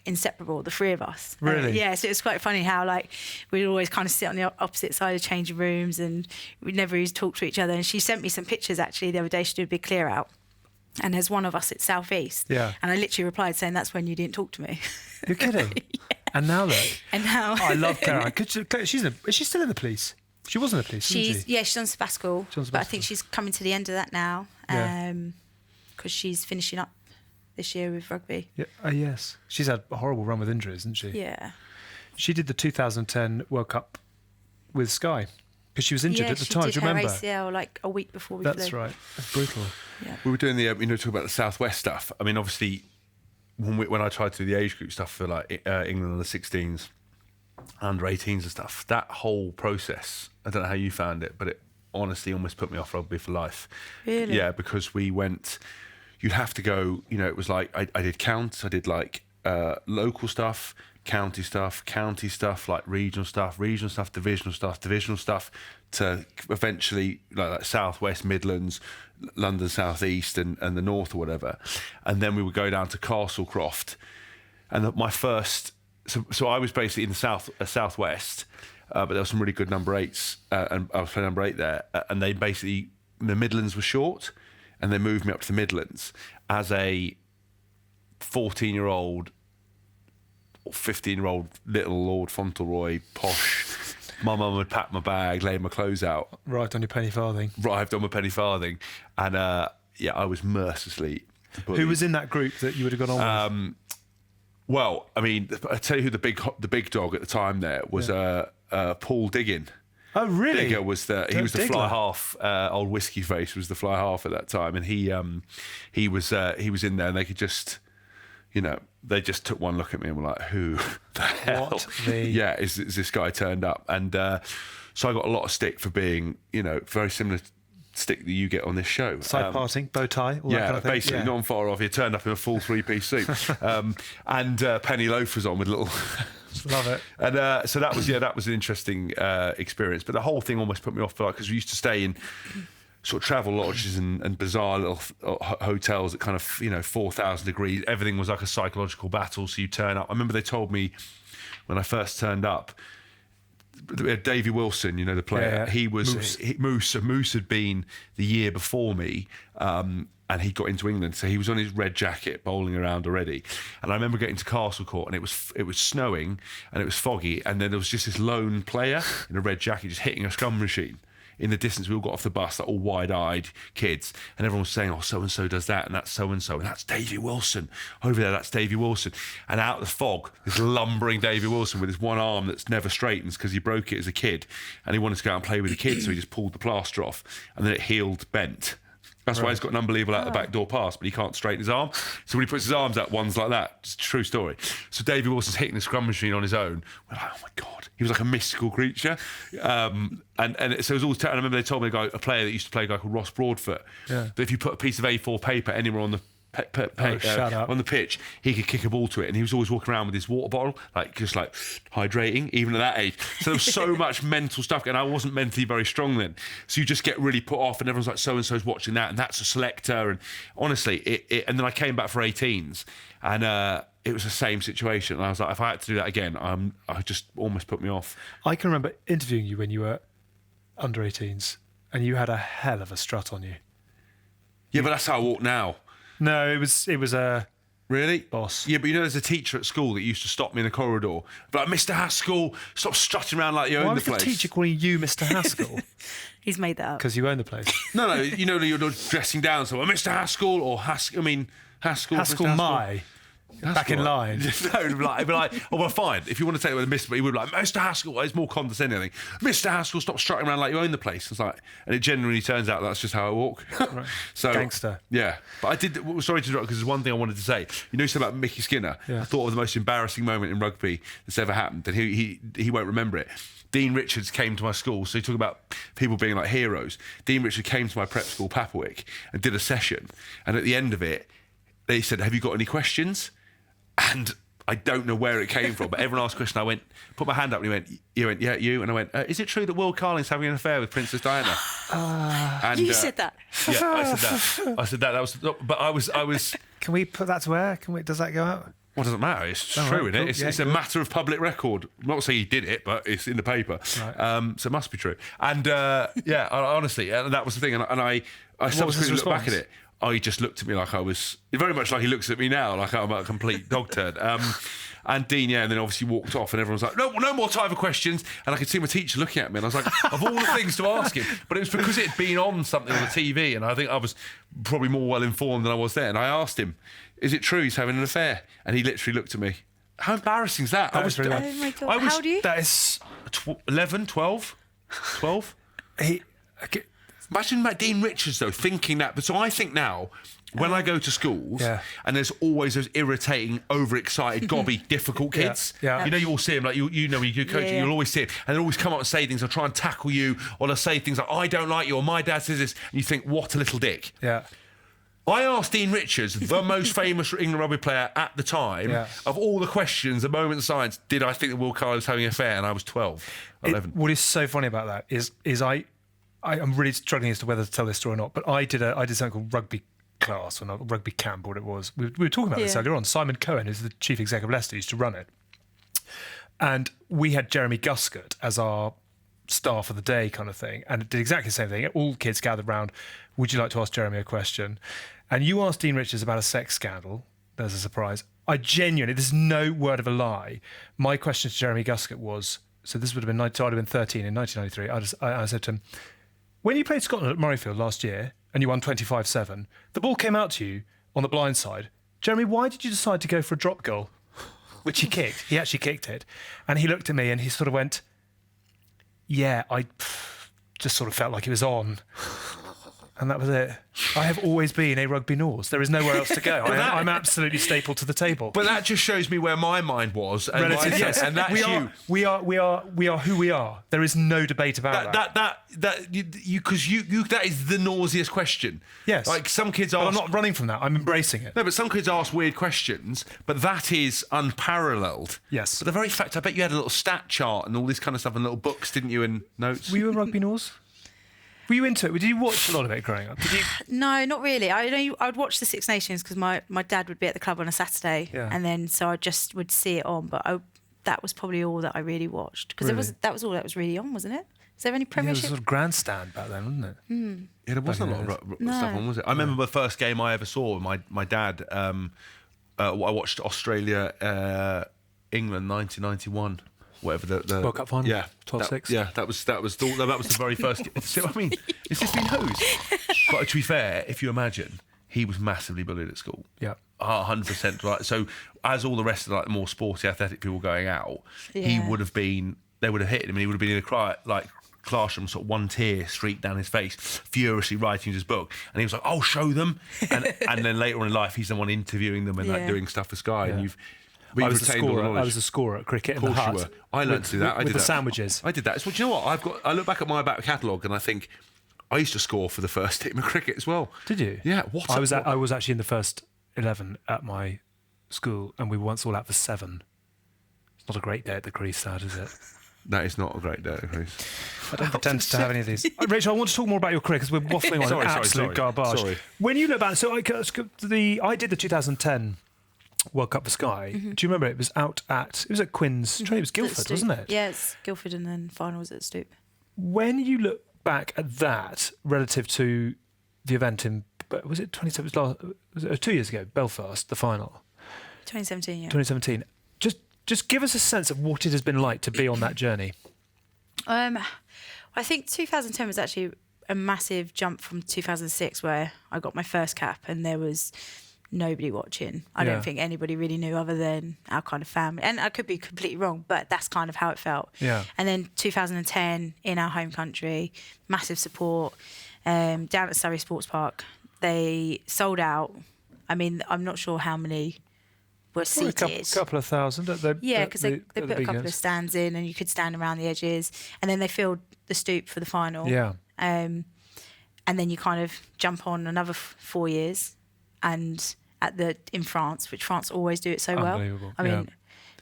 inseparable, the 3 of us. Really? So it was quite funny how like we'd always kind of sit on the opposite side of changing rooms, and we'd never used to talk to each other. And she sent me some pictures actually the other day. She did a big clear out. And there's one of us at South East. Yeah. And I literally replied saying, that's when you didn't talk to me. You're kidding? And now look. And now. I love Claire. Is she still in the police? She was in the police, isn't she? Yeah, she's on sabbatical. But I think she's coming to the end of that now. Because she's finishing up this year with rugby. Yeah. Yes. She's had a horrible run with injuries, hasn't she? Yeah. She did the 2010 World Cup with Sky. Because she was injured at the time, do you remember? Yeah, she did her ACL like a week before we flew. That's right. That's brutal. Yeah. We were doing the, talking about the Southwest stuff. I mean, obviously, when I tried to do the age group stuff for like England under 16s, under 18s and stuff, that whole process, I don't know how you found it, but it honestly almost put me off rugby for life. Really? Yeah, because we went, you'd have to go, it was like, I did counts, I did like local stuff, county stuff, like regional stuff, divisional stuff, to eventually like Southwest, Midlands, London South East and the North or whatever. And then we would go down to Castlecroft. And my first, so I was basically in the Southwest, but there were some really good number 8s, and I was playing number 8 there, and they basically, the Midlands were short, and they moved me up to the Midlands as a 14-year-old or 15-year-old little Lord Fauntleroy, posh. My mum would pack my bag, lay my clothes out. Arrived on your penny farthing. Arrived on my penny farthing. And, I was mercilessly bullied. Who was in that group that you would have gone on with? Well, I mean, I tell you who the big dog at the time there was Paul Diggin. Oh, really? Digger was he was the fly half. Old Whiskey Face was the fly half at that time, and he was in there, and they could just, they just took one look at me and were like, "Who the hell? Is this guy turned up?" And so I got a lot of stick for being, very similar stick that you get on this show. Side parting, bow tie, all that kind of thing. Basically, not far off. You turned up in a full 3-piece suit, and penny loafers on with little. Love it. And so that was an interesting experience. But the whole thing almost put me off, because we used to stay in sort of travel lodges and bizarre little hotels at kind of 4,000 degrees. Everything was like a psychological battle. So you turn up. I remember they told me when I first turned up. Davy Wilson, the player. Yeah. He was Moose. Moose had been the year before me, and he got into England, so he was on his red jacket bowling around already. And I remember getting to Castle Court, and it was snowing and it was foggy, and then there was just this lone player in a red jacket just hitting a scrum machine. In the distance, we all got off the bus, like all wide-eyed kids, and everyone was saying, "Oh, so-and-so does that, and that's so-and-so, and that's Davy Wilson. Over there, that's Davy Wilson." And out of the fog, this lumbering Davy Wilson with his one arm that's never straightens because he broke it as a kid, and he wanted to go out and play with the kids, so he just pulled the plaster off, and then it healed bent. That's why he's got an unbelievable out the back door pass, but he can't straighten his arm. So when he puts his arms out, one's like that. It's a true story. So Davy Wilson's hitting the scrum machine on his own. We're like, oh my God. He was like a mystical creature. And so it was always, I remember they told me a player that used to play a guy called Ross Broadfoot, that if you put a piece of A4 paper anywhere on the on the pitch, he could kick a ball to it, and he was always walking around with his water bottle, just hydrating, even at that age. So there was so much mental stuff, and I wasn't mentally very strong then. So you just get really put off, and everyone's like, so and so's watching that, and that's a selector. And honestly, and then I came back for 18s, and it was the same situation. And I was like, if I had to do that again, I just almost put me off. I can remember interviewing you when you were under 18s, and you had a hell of a strut on you. Yeah, but that's how I walk now. No, it was a really boss. Yeah, but there's a teacher at school that used to stop me in the corridor, but like, Mr. Haskell, stop strutting around like you own the place. Why was the teacher calling you Mr. Haskell? He's made that up. Because you own the place. No, you're dressing down, so Mr. Haskell or Haskell. Haskell my. Back in line. No, it'd be like, oh, well, fine. If you want to take it with a Mr., but he would be like, Mr. Haskell. It's more condescending, I think. Mr. Haskell, stop strutting around like you own the place. It's like, and it genuinely turns out that's just how I walk. Right. So gangster. Yeah, but I did. Sorry to interrupt, because there's one thing I wanted to say. Something about Mickey Skinner. Yeah. I thought of the most embarrassing moment in rugby that's ever happened, and he won't remember it. Dean Richards came to my school, so you talk about people being like heroes. Dean Richards came to my prep school, Papawick, and did a session, and at the end of it, they said, "Have you got any questions?" And I don't know where it came from, but everyone asked a question. I put my hand up, and he went, yeah, you. And I went, is it true that Will Carling's having an affair with Princess Diana? And you said that. Yeah, I said that. That was, but I was. Can we put that to air? Does that go out? Well, it doesn't matter. It's true, right, isn't it? It's a matter of public record. I'm not saying he did it, but it's in the paper. Right. So it must be true. And honestly, that was the thing. And I subsequently looked back at it. Oh, he just looked at me like I was, very much like he looks at me now, like I'm a complete dog turd. And Dean, and then obviously walked off, and everyone's like, no more time for questions. And I could see my teacher looking at me, and I was like, of all the things to ask him. But it was because it had been on something on the TV, and I think I was probably more well informed than I was then. And I asked him, is it true he's having an affair? And he literally looked at me. How embarrassing is that? Oh my God. How old are you? That is 11, 12. Imagine Dean Richards, though, thinking that. But so I think now, when I go to schools, and there's always those irritating, overexcited, gobby, difficult kids. Yeah. You all see them, like when you coach, you'll always see them, and they'll always come up and say things, or try and tackle you, or they'll say things like, I don't like you, or my dad says this, and you think, what a little dick. Yeah. I asked Dean Richards, the most famous England rugby player at the time, of all the questions, the moment of science, did I think that Will Carling was having an affair? And I was 12, 11. What is so funny about that is I'm really struggling as to whether to tell this story or not, but I did something called rugby class, or not rugby camp, or what it was. We were talking about this earlier on. Simon Cohen, who's the chief exec of Leicester, used to run it. And we had Jeremy Guscott as our star for the day kind of thing. And it did exactly the same thing. All kids gathered round. Would you like to ask Jeremy a question? And you asked Dean Richards about a sex scandal. There's a surprise. I genuinely, there's no word of a lie. My question to Jeremy Guscott was, so this would have been, so I'd have been 13 in 1993. I said to him, when you played Scotland at Murrayfield last year and you won 25-7, the ball came out to you on the blind side. Jeremy, why did you decide to go for a drop goal? Which he kicked. He actually kicked it. And he looked at me and he sort of went, yeah, I just sort of felt like it was on. And that was it. I have always been a rugby nose. There is nowhere else to go. I'm absolutely stapled to the table. But that just shows me where my mind was. And Relative, yes. And that's you. We are who we are. There is no debate about that. That is the nauseous question. Yes. Like some kids But ask. I'm not running from that. I'm embracing it. No, but some kids ask weird questions, but that is unparalleled. Yes. But the very fact, I bet you had a little stat chart and all this kind of stuff and little books, didn't you, and notes? Were you a rugby nose? Were you into it? Did you watch a lot of it growing up? Did you? No, not really. I would watch the Six Nations because my dad would be at the club on a Saturday, and then so I just would see it on. But that was probably all that I really watched because that was all that was really on, wasn't it? Is there any Yeah, it Premiership? was a sort of grandstand back then, wasn't it? Yeah, there wasn't a lot of stuff on, was it? I remember the first game I ever saw. My dad. I watched Australia, England, 1991. Whatever the World Cup final. Yeah, 12-6. Yeah, that was the very first. See what I mean? It's just been hosed. But to be fair, if you imagine, he was massively bullied at school. Yeah. 100%. Right. So as all the rest of the more sporty, athletic people going out, he would have been. They would have hit him, and he would have been in a classroom, sort of one tear streaked down his face, furiously writing his book, and he was like, "Oh, show them," and then later on in life, he's the one interviewing them and doing stuff for Sky, and I was the scorer at cricket in the hut. I learned to do that. I did the that. sandwiches. I did that. So, do you know what? I look back at my back catalogue and I think I used to score for the first team of cricket as well. Did you? Yeah. I was actually in the first 11 at my school, and we were once all out for 7. It's not a great day at the crease, that is it? That is not a great day, Chris. I don't pretend to have any of these. Rachel, I want to talk more about your career because we're waffling on absolute garbage. Sorry. When you look back, so I did the 2010 World Cup for Sky. Do you remember it was at Quinn's training? It was Guildford, wasn't it? Yeah, it's Guildford, and then final was at Stoop. When you look back at that relative to the event in, was it 2017? Was it 2 years ago, Belfast, the final? 2017, yeah. 2017. Just give us a sense of what it has been like to be on that journey. I think 2010 was actually a massive jump from 2006, where I got my first cap and there was nobody watching. I don't think anybody really knew other than our kind of family. And I could be completely wrong, but that's kind of how it felt. Yeah. And then 2010 in our home country, massive support. Down at Surrey Sports Park, they sold out. I mean, I'm not sure how many were seated. A couple of thousand. Because they put a couple of stands in and you could stand around the edges. And then they filled the Stoop for the final. Yeah. And then you kind of jump on another 4 years and in France, which France always do it so well. I mean,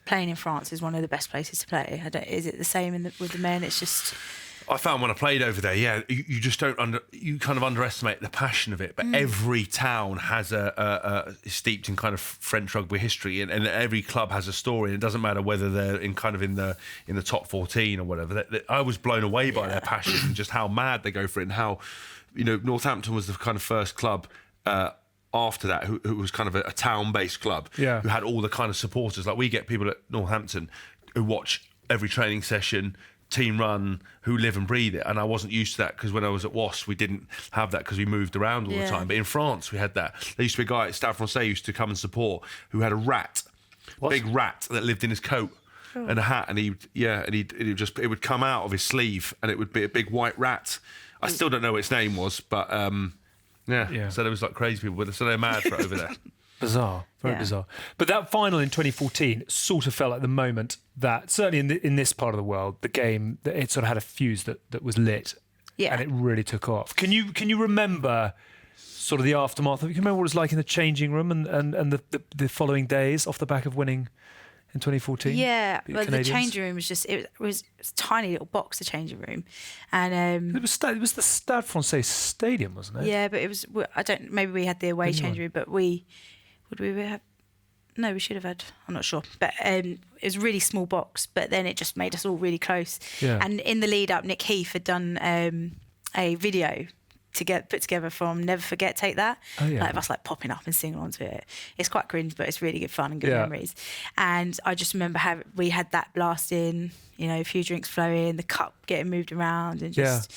playing in France is one of the best places to play. Is it the same with the men? It's just... I found when I played over there, you just you kind of underestimate the passion of it. But every town has is steeped in kind of French rugby history, and every club has a story. And it doesn't matter whether they're in the top 14 or whatever. I was blown away by their passion and just how mad they go for it, and how Northampton was the kind of first club. After that, who was kind of a town-based club, who had all the kind of supporters. Like we get people at Northampton who watch every training session, team run, who live and breathe it. And I wasn't used to that because when I was at Wasps, we didn't have that because we moved around all the time. But in France, we had that. There used to be a guy at Stade Francais used to come and support who had a rat, big rat that lived in his coat and a hat, and it would come out of his sleeve, and it would be a big white rat. I still don't know what its name was, but. So there was like crazy people with it, so they're mad for it over there. Bizarre, very bizarre. But that final in 2014 sort of felt like the moment that, certainly in this part of the world, the game, it sort of had a fuse that was lit, and it really took off. Can you remember sort of the aftermath? Can you remember what it was like in the changing room and the following days off the back of winning in 2014? Yeah, well, the changing room was just it was a tiny little box, the changing room, and it was the Stade Francais Stadium, wasn't it? Yeah, but it was maybe we had the away changing room, but would we have No, we should have had. I'm not sure, but it was a really small box. But then it just made us all really close. Yeah. And in the lead up, Nick Heath had done a video to get put together from Never Forget, Take That. Oh, yeah. Like of us like popping up and singing onto it. It's quite cringe, but it's really good fun and good memories. And I just remember we had that blasting, a few drinks flowing, the cup getting moved around, and just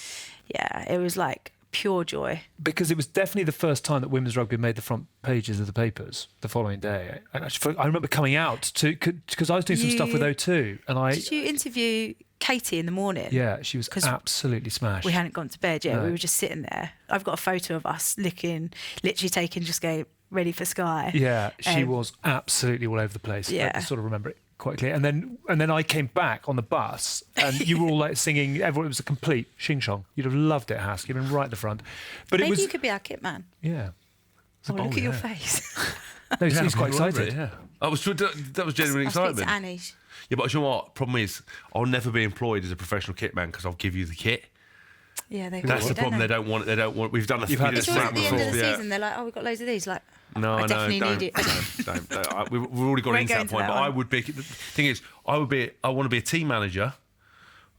it was like pure joy. Because it was definitely the first time that women's rugby made the front pages of the papers the following day. I remember coming out because I was doing some stuff with O2, and Did you interview Katie in the morning? Yeah, she was absolutely smashed. We hadn't gone to bed yet. No. We were just sitting there. I've got a photo of us literally taking, just going ready for Sky. Yeah, she was absolutely all over the place. Yeah. I sort of remember it quite clear. And then I came back on the bus, and you were all like singing. Everyone, it was a complete shing shong. You'd have loved it, Hask. You'd been right at the front. But Maybe it was. you could be our kit man. Yeah. Oh, look at your face. No, he was quite excited. Yeah, that was genuine I'll speak excitement. to Annie. Yeah, but you know what? Problem is, I'll never be employed as a professional kit man because I'll give you the kit. Yeah, That's the problem. They don't want it. They don't want. We've done a few had It's always at the before. end of the season. They're like, "Oh, we've got loads of these." Like, No, I definitely don't, need it. Don't. We've already gone Won't into go that into point. that But I one. would be. The thing is, I want to be a team manager,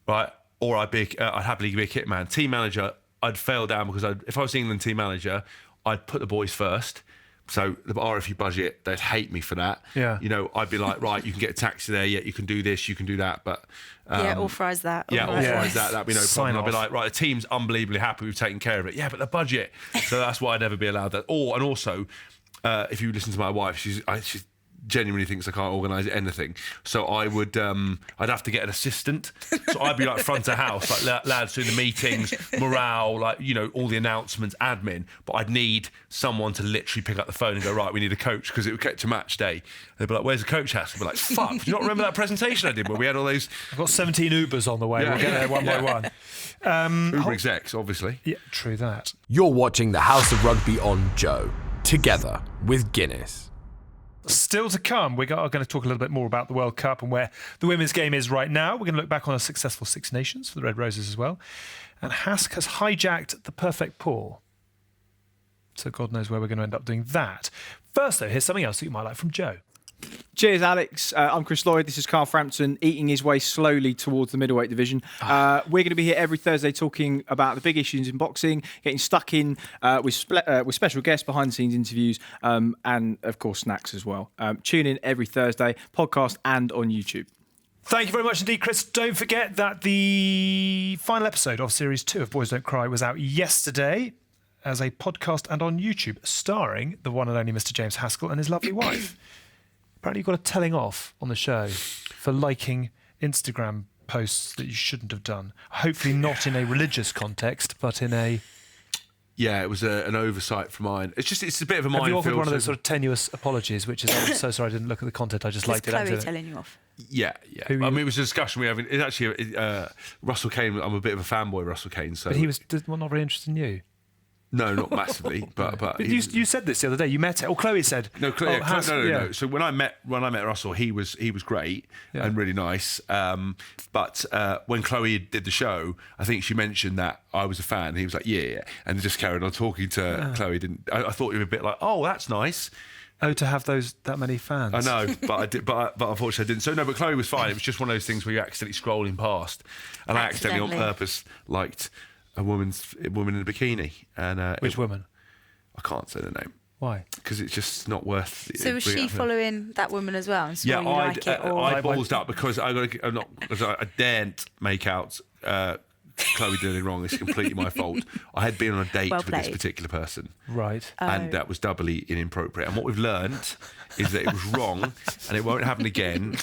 right? Or I'd happily be a kit man. Team manager, I'd fail down because if I was England team manager, I'd put the boys first. So the RFU budget, they'd hate me for that. Yeah. I'd be like, right, you can get a taxi there. Yeah, you can do this, you can do that. But authorise that. yeah, authorise authorise that. that. That'd be no Sign problem. I'd be off. like, right, the team's unbelievably happy we've taken care of it. Yeah, but the budget. So that's why I'd never be allowed that. And also, if you listen to my wife, she genuinely thinks I can't organise anything. So I would, I'd have to get an assistant. So I'd be like front of house, like lads doing the meetings, morale, like, all the announcements, admin. But I'd need someone to literally pick up the phone and go, right, we need a coach, because it would get to match day. They'd be like, where's the coach, Hask? I'd be like, fuck, do you not remember that presentation I did where we had all those I've got 17 Ubers on the way. Yeah. We'll get there one by one. Uber execs, obviously? Yeah, true that. You're watching the House of Rugby on Joe, together with Guinness. Still to come, we are going to talk a little bit more about the World Cup and where the women's game is right now. We're going to look back on a successful Six Nations for the Red Roses as well. And Hask has hijacked the perfect pour. So God knows where we're going to end up doing that. First, though, here's something else that you might like from Joe. Cheers, Alex. I'm Chris Lloyd. This is Carl Frampton, eating his way slowly towards the middleweight division. We're going to be here every Thursday talking about the big issues in boxing, getting stuck in with special guests, behind-the-scenes interviews, and, of course, snacks as well. Tune in every Thursday, podcast and on YouTube. Thank you very much indeed, Chris. Don't forget that the final episode of Series 2 of Boys Don't Cry was out yesterday as a podcast and on YouTube, starring the one and only Mr. James Haskell and his lovely wife. Apparently you got a telling off on the show for liking Instagram posts that you shouldn't have done. Hopefully not in a religious context, but in a... Yeah, it was an oversight from mine. It's a bit of a Have you minefield. offered one of those sort of tenuous apologies, which is, I'm so sorry I didn't look at the content, I just liked it. Chloe telling you off? Yeah. Who I you- mean, it was a discussion we were having. It's actually Russell Kane. I'm a bit of a fanboy of Russell Kane. So, But he was not very interested in you. no, not massively, but But he- you said this the other day. You met it, or Chloe said. No, Oh, no. So when I met Russell, he was great and really nice. But when Chloe did the show, I think she mentioned that I was a fan. He was like, yeah, and just carried on talking to Chloe. I thought you were a bit like, oh, that's nice. Oh, to have that many fans. I know, but I did, but unfortunately I didn't. So no, but Chloe was fine. It was just one of those things where you're accidentally scrolling past, and I accidentally on purpose liked a woman in a bikini. And Which woman? I can't say the name Why? because it's just not worth. So was she following that woman as well? And saw Yeah, you like it? Or... I ballsed up because I daren't make out Chloe did it wrong. It's completely my fault. I had been on a date Well with this played. particular person. Right. And that was doubly inappropriate. And what we've learned is that it was wrong and it won't happen again.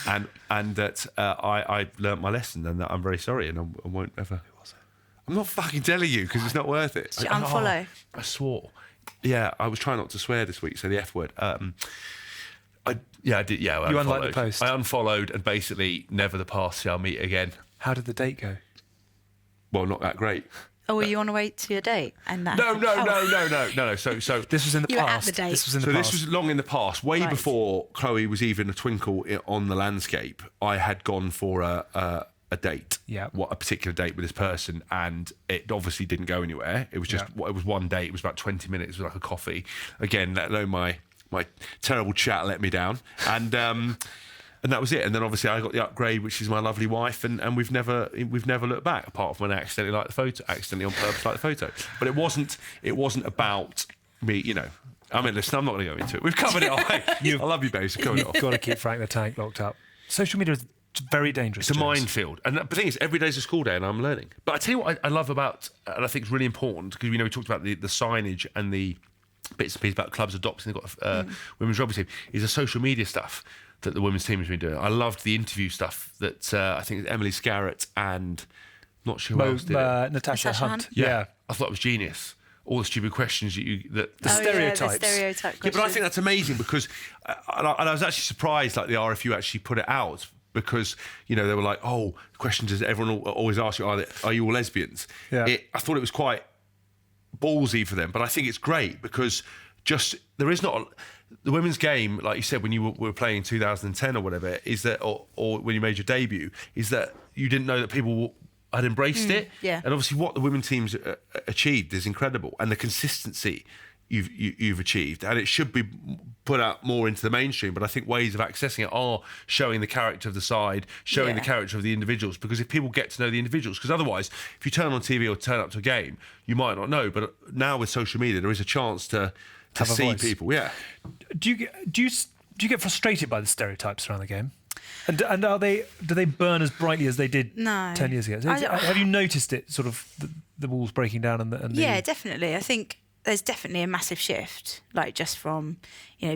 And that I learnt my lesson and that I'm very sorry and I won't ever. Who was it? I'm not fucking telling you because it's not worth it. Did you unfollow? I swore. Yeah, I was trying not to swear this week, so the F word. I did. Yeah, I You unliked unfollowed. the post? I unfollowed and basically never the path shall meet again. How did the date go? Well, not that great. Or were you on the way to your date? And that No. Oh. So This was in the You were at past. the date. This was in the So past. this was long in the past, way Right. before Chloe was even a twinkle on the landscape. I had gone for a date, Yeah. a particular date with this person, and it obviously didn't go anywhere. It was just it was one date. It was about 20 minutes. It was like a coffee. Again, let alone my my terrible chat let me down, and that was it. And then obviously I got the upgrade, which is my lovely wife, and we've never looked back, apart from when I accidentally on purpose liked the photo. But it wasn't about me, you know. I mean, listen, I'm not going to go into it. We've covered it all. I love you, babes. We've covered it all. You've got to keep Frank the Tank locked up. Social media is very dangerous. It's a James. minefield. And the thing is, every day's a school day and I'm learning. But I tell you what I love about, and I think it's really important, because we talked about the signage and the bits and pieces about clubs adopting, they've got women's rugby team, is the social media stuff that the women's team has been doing. I loved the interview stuff that I think it's Emily Scarrett and not sure who else did it. Natasha Hunt. Yeah. I thought it was genius. All the stupid questions the stereotypes. Yeah, the stereotype Yeah, but I think that's amazing because, and I was actually surprised, like the RFU actually put it out, because they were like, oh, questions as everyone always asks you, are you all lesbians? Yeah. I thought it was quite ballsy for them, but I think it's great because there is not the women's game, like you said, when you were playing in 2010 or whatever, is that or when you made your debut, is that you didn't know that people had embraced it. Yeah. And obviously what the women's teams achieved is incredible, and the consistency you've achieved, and it should be put out more into the mainstream. But I think ways of accessing it are showing the character of the side, showing the character of the individuals, because if people get to know the individuals, because otherwise if you turn on TV or turn up to a game, you might not know. But now with social media, there is a chance to see people. Yeah. Do you get frustrated by the stereotypes around the game? And do they burn as brightly as they did 10 years ago? Have you noticed it, sort of the walls breaking down and the Yeah, definitely. I think there's definitely a massive shift, like just from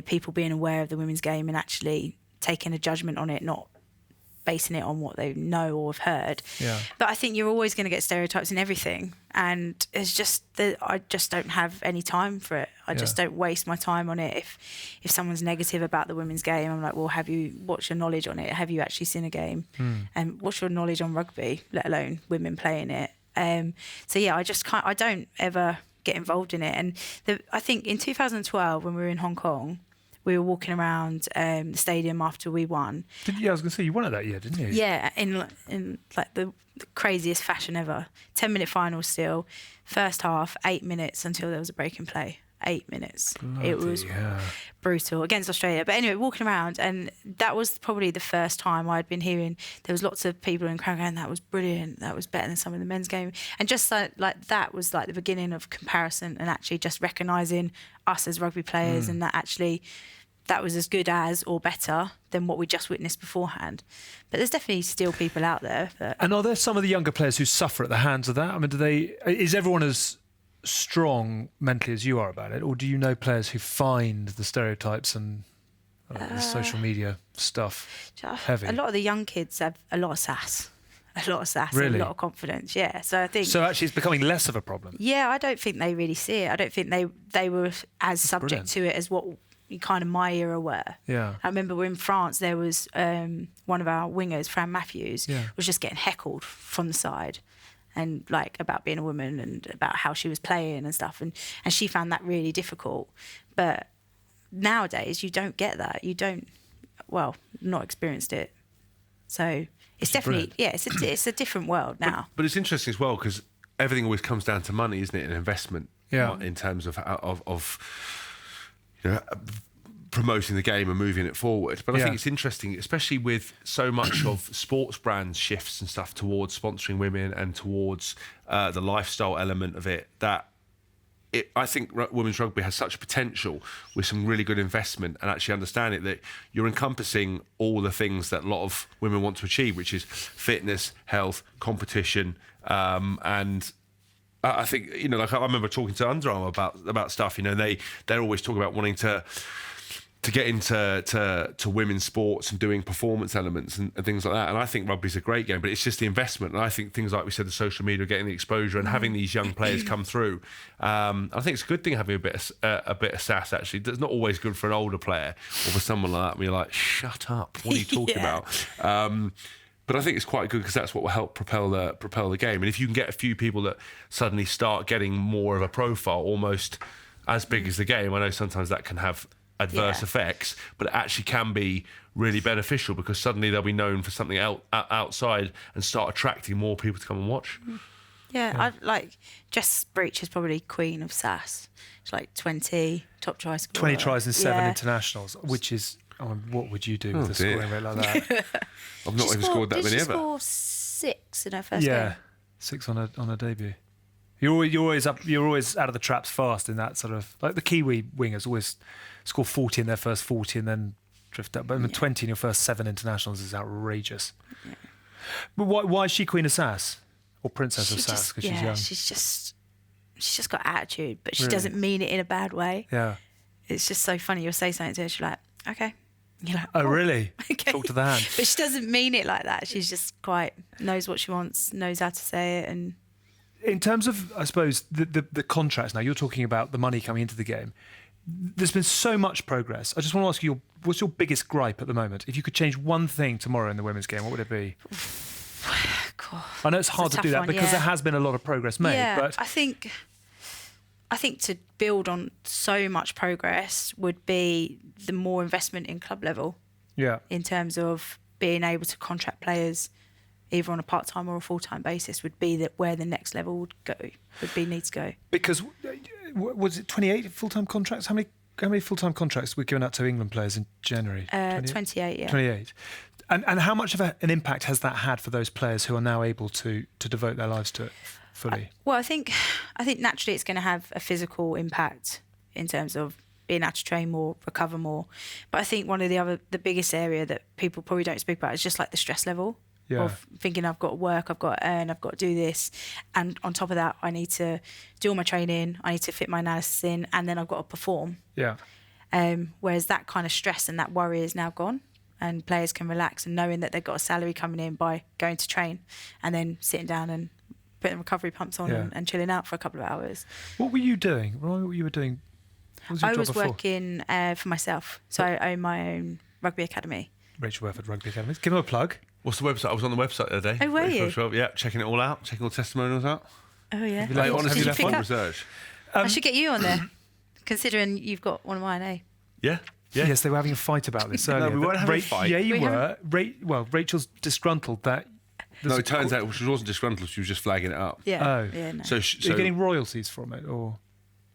people being aware of the women's game and actually taking a judgment on it, not basing it on what they know or have heard. Yeah. But I think you're always going to get stereotypes in everything, and it's just that I just don't have any time for it. I just don't waste my time on it. If someone's negative about the women's game, I'm like, well, what's your knowledge on it? Have you actually seen a game? And what's your knowledge on rugby, let alone women playing it? So yeah, I don't ever get involved in it. And I think in 2012, when we were in Hong Kong, we were walking around the stadium after we won. I was going to say, you won it that year, didn't you? Yeah, in like the craziest fashion ever. 10-minute final still. First half, 8 minutes until there was a break in play. 8 minutes. It was brutal against Australia. But anyway, walking around, and that was probably the first time I'd been hearing, there was lots of people in crowd going, that was brilliant, that was better than some of the men's game. And just like that was like the beginning of comparison, and actually just recognising us as rugby players, and that actually that was as good as or better than what we just witnessed beforehand. But there's definitely still people out there. And are there some of the younger players who suffer at the hands of that? I mean, is everyone as strong mentally as you are about it, or do you know players who find the stereotypes and the social media stuff heavy? A lot of the young kids have a lot of sass. Really? And a lot of confidence, yeah. So I think... So actually it's becoming less of a problem? Yeah, I don't think they really see it. I don't think they were as subject to it as what kind of my era were. Yeah. I remember in France, there was one of our wingers, Fran Matthews, was just getting heckled from the side, and like about being a woman and about how she was playing and stuff, and she found that really difficult. But nowadays you don't get that. You don't, not experienced it. So it's definitely it's a different world now. But it's interesting as well, because everything always comes down to money, isn't it? An investment. Yeah. In terms of promoting the game and moving it forward. But I think it's interesting, especially with so much of sports brands shifts and stuff towards sponsoring women and towards the lifestyle element of it, that I think women's rugby has such potential with some really good investment, and actually understand it, that you're encompassing all the things that a lot of women want to achieve, which is fitness, health, competition, and I think, like I remember talking to Under Armour about stuff, they're always talking about wanting to get into women's sports and doing performance elements and things like that. And I think rugby's a great game, but it's just the investment. And I think things like we said, the social media, getting the exposure and having these young players come through. I think it's a good thing having a bit of sass, actually. It's not always good for an older player or for someone like that. When you're like, shut up, what are you talking about? But I think it's quite good, because that's what will help propel the game. And if you can get a few people that suddenly start getting more of a profile, almost as big as the game, I know sometimes that can have adverse effects, but it actually can be really beneficial, because suddenly they'll be known for something outside and start attracting more people to come and watch. Yeah, I like Jess Breach is probably queen of SAS. She's like 20 top try scorer. 20 tries and 7 Yeah. internationals, which is, what would you do with a dear. scoring rate like that? I've not even scored that many Did she ever. score 6 in her first Yeah, game? 6 on a debut. You're always up. You're always out of the traps fast in that sort of, like the Kiwi wingers always score 40 in their first 40 and then drift up. But 20 in your first 7 internationals is outrageous. Yeah. But why is she queen of SAS or princess of She's SAS? just, Because she's young. she's just got attitude, but she Really? doesn't mean it in a bad way. Yeah. It's just so funny. You'll say something to her, she's like, okay. You're like, Oh, really? okay. Talk to the hand. But she doesn't mean it like that. She's just quite knows what she wants, knows how to say it, and In terms of, I suppose, the contracts now, you're talking about the money coming into the game. There's been so much progress. I just want to ask you, what's your biggest gripe at the moment? If you could change one thing tomorrow in the women's game, what would it be? God, I know it's hard to a do tough that one, because yeah. there has been a lot of progress made. yeah, But I think to build on so much progress would be the more investment in club level yeah, in terms of being able to contract players either on a part-time or a full-time basis would be that where the next level would need to go. because was it 28 full-time contracts? How many full-time contracts were given out to England players in January? 28, yeah. 28. And how much of an impact has that had for those players who are now able to devote their lives to it fully? Well, I think naturally it's going to have a physical impact in terms of being able to train more, recover more. But I think one of the biggest area that people probably don't speak about is just like the stress level of thinking I've got to work, I've got to earn, I've got to do this. And on top of that, I need to do all my training, I need to fit my analysis in, and then I've got to perform. Yeah. Whereas that kind of stress and that worry is now gone. And players can relax and knowing that they've got a salary coming in by going to train and then sitting down and putting recovery pumps on Yeah. and chilling out for a couple of hours. What were you doing? Remind me what you were doing. What was your I job was before? working for myself. So I own my own rugby academy. Rachel Burford Rugby Academy. Give them a plug. What's the website? I was on the website the other day. Oh, were you? Yeah, checking it all out, checking all the testimonials out. Oh, yeah. you like- Did honestly, you left pick one up? Research. I should get you on there, considering you've got one of mine, eh? Yeah. Yeah. Yes, they were having a fight about this earlier. we weren't having a fight. Yeah, you We were. Rachel's disgruntled that. No, it turns out she wasn't disgruntled. She was just flagging it up. Yeah. Oh. Yeah, no. So, You're getting royalties from it, or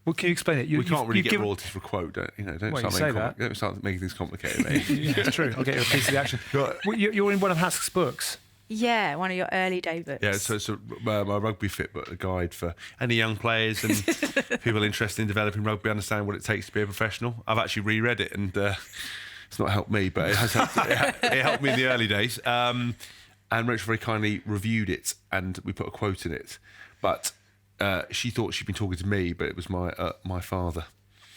well, can you explain it? we can't really get royalties for a quote. Don't Well, you say that. don't start making things complicated, mate. Yeah, it's true. I'll get you a piece of the action. Well, you're in one of Hask's books. Yeah, one of your early day books. Yeah, so it's my Rugby Fit book, a guide for any young players and people interested in developing rugby, understand what it takes to be a professional. I've actually reread it and it's not helped me, but it has helped, it helped me in the early days. And Rachel very kindly reviewed it and we put a quote in it. But she thought she'd been talking to me, but it was my father.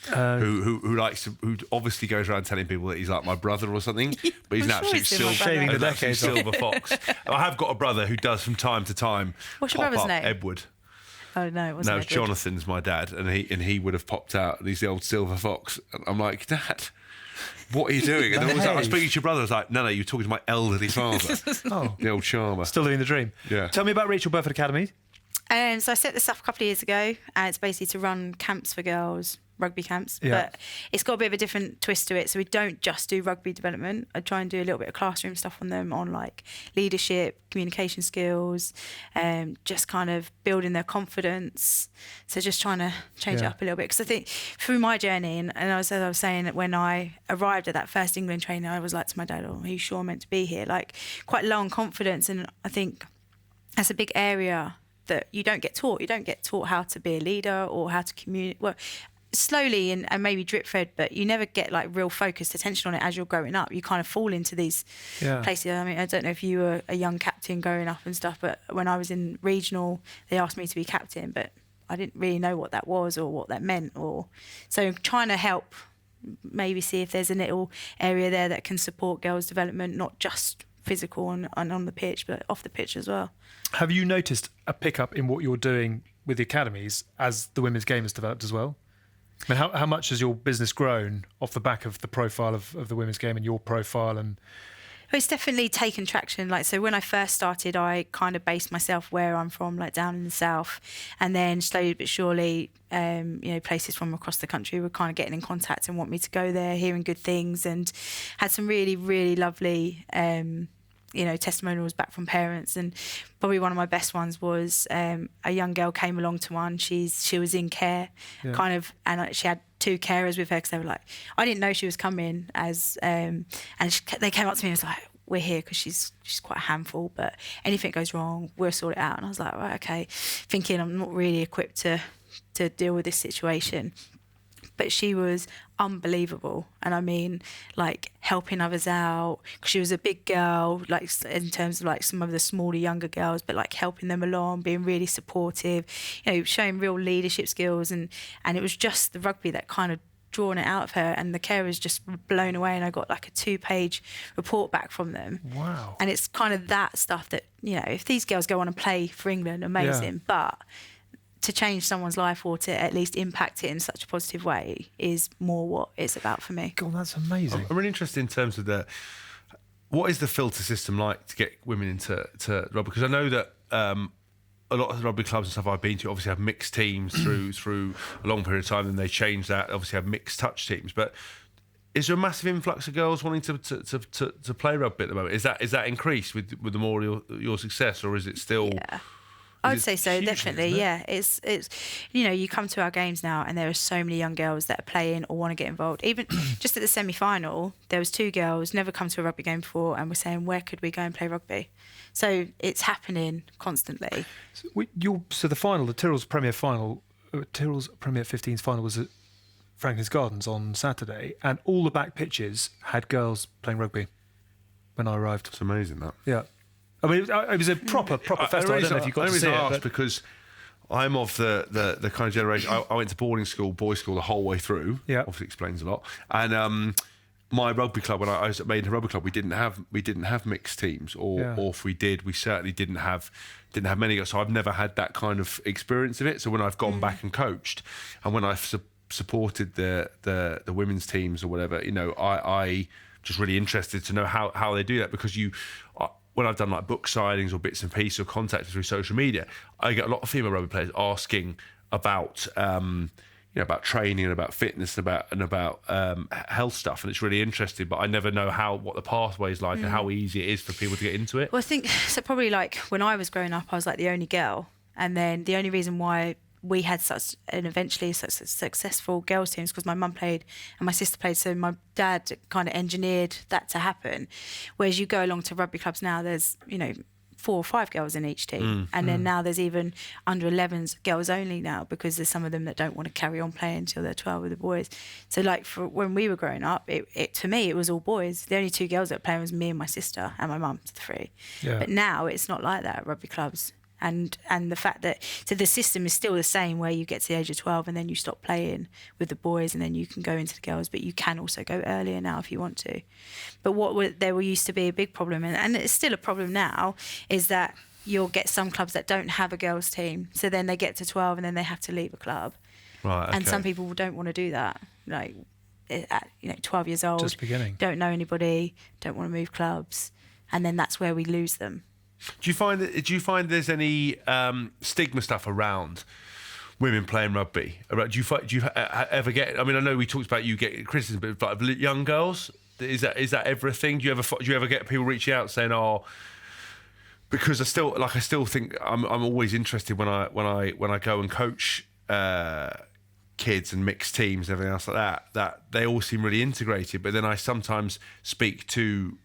Who obviously goes around telling people that he's like my brother or something, but he's an I'm sure absolute he's still my brother. Shaving the decades off. silver fox. I have got a brother who does from time to time. What's your pop brother's up, name? Edward. Oh, no, it wasn't. No, it's Edward. Jonathan's my dad, and he would have popped out. And he's the old silver fox. And I'm like, Dad, what are you doing? And then I was speaking to your brother. I was like, no, you're talking to my elderly father. Oh, The old charmer. still living the dream. Yeah. Tell me about Rachel Burford Academy. So I set this up a couple of years ago, and it's basically to run camps for girls, rugby camps. Yeah. But it's got a bit of a different twist to it. So we don't just do rugby development. I try and do a little bit of classroom stuff on them on like leadership, communication skills, just kind of building their confidence. So just trying to change it Yeah. up a little bit. Because I think through my journey, and as I was saying, that when I arrived at that first England training, I was like to my dad, "Oh, are you sure I'm meant to be here?" Like quite low on confidence. And I think that's a big area that you don't get taught. You don't get taught how to be a leader or how to communicate. Well, slowly and maybe drip fed, but you never get like real focused attention on it as you're growing up. You kind of fall into these places. I mean, I don't know if you were a young captain growing up and stuff, but when I was in regional, they asked me to be captain, but I didn't really know what that was or what that meant. So trying to help maybe see if there's a little area there that can support girls' development, not just physical and on the pitch, but off the pitch as well. Have you noticed a pickup in what you're doing with the academies as the women's game has developed as well? I mean, how much has your business grown off the back of the profile of the women's game and your profile? And It's definitely taken traction. Like, so when I first started, I kind of based myself where I'm from, like down in the south, and then slowly but surely, places from across the country were kind of getting in contact and want me to go there, hearing good things, and had some really, really lovely testimonials back from parents, and probably one of my best ones was a young girl came along to one. She was in care, and she had 2 carers with her because they were like, I didn't know she was coming they came up to me and was like, we're here because she's quite a handful, but anything goes wrong, we'll sort it out. And I was like, right, okay, thinking I'm not really equipped to deal with this situation. But she was unbelievable. And I mean, like, helping others out, because she was a big girl, like, in terms of, like, some of the smaller, younger girls, but, like, helping them along, being really supportive, showing real leadership skills. And it was just the rugby that kind of drawn it out of her, and the carers just were blown away, and I got, like, a 2-page report back from them. Wow. And it's kind of that stuff that, if these girls go on and play for England, amazing, but to change someone's life or to at least impact it in such a positive way is more what it's about for me. God, that's amazing. I'm really interested in terms of what is the filter system like to get women into rugby? Because I know that a lot of the rugby clubs and stuff I've been to obviously have mixed teams through a long period of time, and they change that, obviously have mixed touch teams. But is there a massive influx of girls wanting to play rugby at the moment? Is that increased with the more your success, or is it still... Yeah. I'd say so, hugely, definitely. Yeah, it's you come to our games now, and there are so many young girls that are playing or want to get involved. Even just at the semi-final, there was 2 girls never come to a rugby game before, and were saying, "Where could we go and play rugby?" So it's happening constantly. So the final, the Tyrrell's Premier 15s final was at Franklin's Gardens on Saturday, and all the back pitches had girls playing rugby when I arrived. It's amazing, that. Yeah. I mean, it was a proper festival. I don't know if you got to see it. Because I'm of the kind of generation. I went to boarding school, boys' school, the whole way through. Yeah, obviously explains a lot. And my rugby club, when I was at Maiden Rugby Club, we didn't have mixed teams, or if we did, we certainly didn't have many girls. So I've never had that kind of experience of it. So when I've gone back and coached, and when I've supported the women's teams or whatever, I just really interested to know how they do that, because when I've done like book signings or bits and pieces or contacts through social media, I get a lot of female rugby players asking about about training and about fitness and about health stuff, and it's really interesting. But I never know what the pathway is like and how easy it is for people to get into it. Well, I think so. Probably like when I was growing up, I was like the only girl, and then the only reason why we had such a successful girls teams because my mum played and my sister played, so my dad kind of engineered that to happen. Whereas you go along to rugby clubs now, there's 4 or 5 girls in each team, and then now there's even under 11s girls only now, because there's some of them that don't want to carry on playing until they're 12 with the boys. So like for when we were growing up, it to me it was all boys. The only 2 girls that were playing was me and my sister and my mum, 3. Yeah. But now it's not like that at rugby clubs. And the fact that the system is still the same, where you get to the age of 12 and then you stop playing with the boys and then you can go into the girls, but you can also go earlier now if you want to. But there used to be a big problem, and it's still a problem now, is that you'll get some clubs that don't have a girls team, so then they get to 12 and then they have to leave a club. Right. Okay. And some people don't want to do that. Like, at 12 years old, just beginning, don't know anybody, don't want to move clubs, and then that's where we lose them. Do you find there's any stigma stuff around women playing rugby? Do you ever get? I mean, I know we talked about you get criticism, but like young girls, is that ever a thing? Do you ever get people reaching out saying, "Oh," because I still think I'm always interested when I go and coach kids and mixed teams and everything else like that they all seem really integrated, but then I sometimes speak to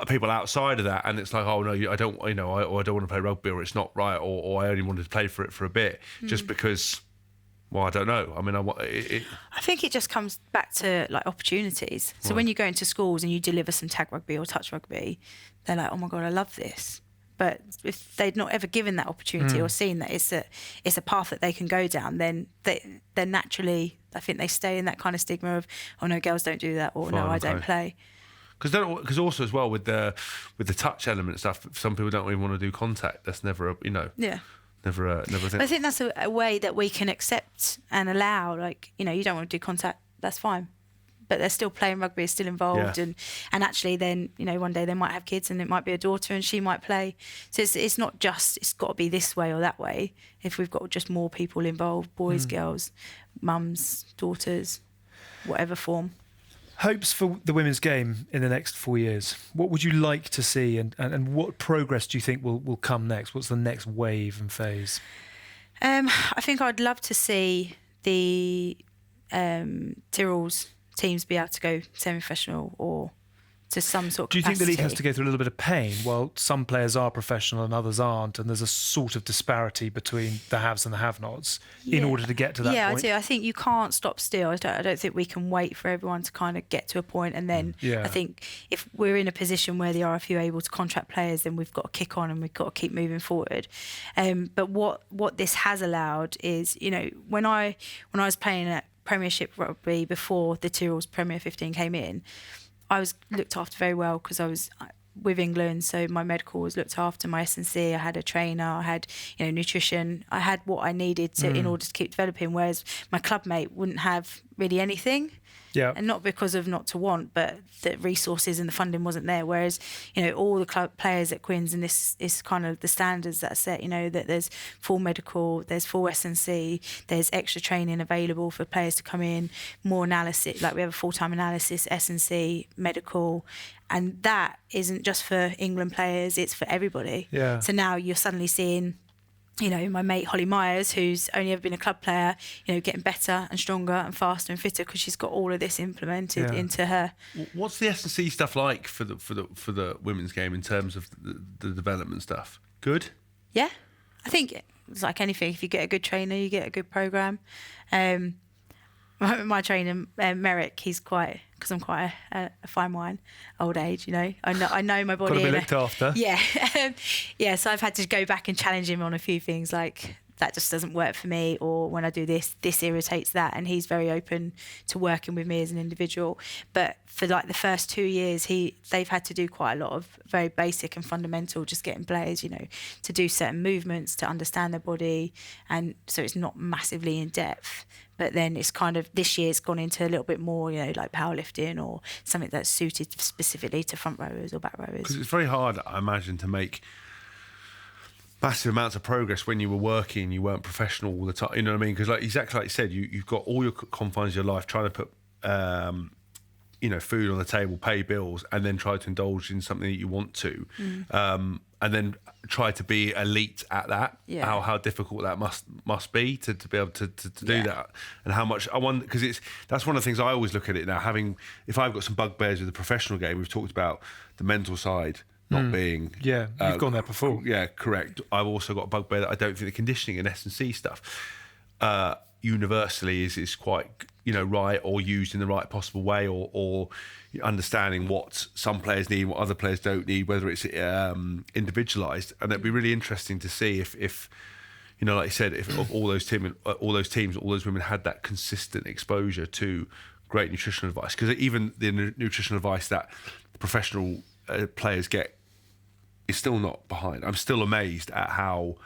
people outside of that, and it's like, oh no, I don't want to play rugby, or it's not right, or I only wanted to play for it for a bit, just because. Well, I don't know. I mean, I think it just comes back to like opportunities. So when you go into schools and you deliver some tag rugby or touch rugby, they're like, oh my God, I love this. But if they'd not ever given that opportunity or seen that it's a path that they can go down, then they naturally, I think they stay in that kind of stigma of, oh no, girls don't do that, or no, I don't play. Because also as well with the touch element and stuff, some people don't even want to do contact. That's never never a thing. I think that's a way that we can accept and allow. Like, you don't want to do contact, that's fine, but they're still playing rugby, still involved, and actually then one day they might have kids and it might be a daughter and she might play. So it's not just it's got to be this way or that way. If we've got just more people involved, boys, girls, mums, daughters, whatever form. Hopes for the women's game in the next 4 years. What would you like to see, and what progress do you think will come next? What's the next wave and phase? I think I'd love to see the Tyrrell's teams be able to go semi-professional or to some sort of Do you think the capacity. league has to go through a little bit of pain? Well, some players are professional and others aren't, and there's a sort of disparity between the haves and the have-nots in order to get to that point. Yeah, I think you can't stop still. I don't think we can wait for everyone to kind of get to a point, and then I think if we're in a position where the RFU are able to contract players, then we've got to kick on and we've got to keep moving forward. But what this has allowed is, when I was playing at Premiership Rugby before the Tyrrell's Premier 15 came in, I was looked after very well because I was with England, so my medical was looked after, my S&C, I had a trainer, I had nutrition, I had what I needed to in order to keep developing, whereas my club mate wouldn't have really anything. Yeah. And not because of not to want, but the resources and the funding wasn't there. Whereas, all the club players at Quins, and this is kind of the standards that are set, that there's full medical, there's full S&C, there's extra training available for players to come in, more analysis, like we have a full-time analysis, S&C, medical, and that isn't just for England players, it's for everybody. Yeah. So now you're suddenly seeing my mate Holly Myers, who's only ever been a club player, getting better and stronger and faster and fitter because she's got all of this implemented into her. What's the S&C stuff like for the women's game in terms of the development stuff? Good? Yeah, I think it's like anything. If you get a good trainer, you get a good program. My trainer, Merrick, he's quite, because I'm quite a fine wine, old age, I know my body. Got to be looked after. Yeah. So I've had to go back and challenge him on a few things, like that just doesn't work for me, or when I do this irritates that, and he's very open to working with me as an individual. But for like the first 2 years, they've had to do quite a lot of very basic and fundamental, just getting players, to do certain movements, to understand their body, and so it's not massively in depth. But then it's kind of, this year it's gone into a little bit more, like powerlifting or something that's suited specifically to front rowers or back rowers. Because it's very hard, I imagine, to make massive amounts of progress when you were working, you weren't professional all the time. You know what I mean? Because exactly like you said, you've got all your confines of your life trying to put, food on the table, pay bills, and then try to indulge in something that you want to. And then try to be elite at that. Yeah. How difficult that must be to be able to do that, and how much I wonder, because that's one of the things I always look at it now. If I've got some bugbears with the professional game, we've talked about the mental side not being. Yeah, you've gone there before. Yeah, correct. I've also got a bugbear that I don't think the conditioning and S&C stuff universally is quite right or used in the right possible way, or understanding what some players need, what other players don't need, whether it's individualised. And it'd be really interesting to see if like you said, if all those teams, all those women had that consistent exposure to great nutritional advice. Because even the nutritional advice that the professional players get is still not behind. I'm still amazed at how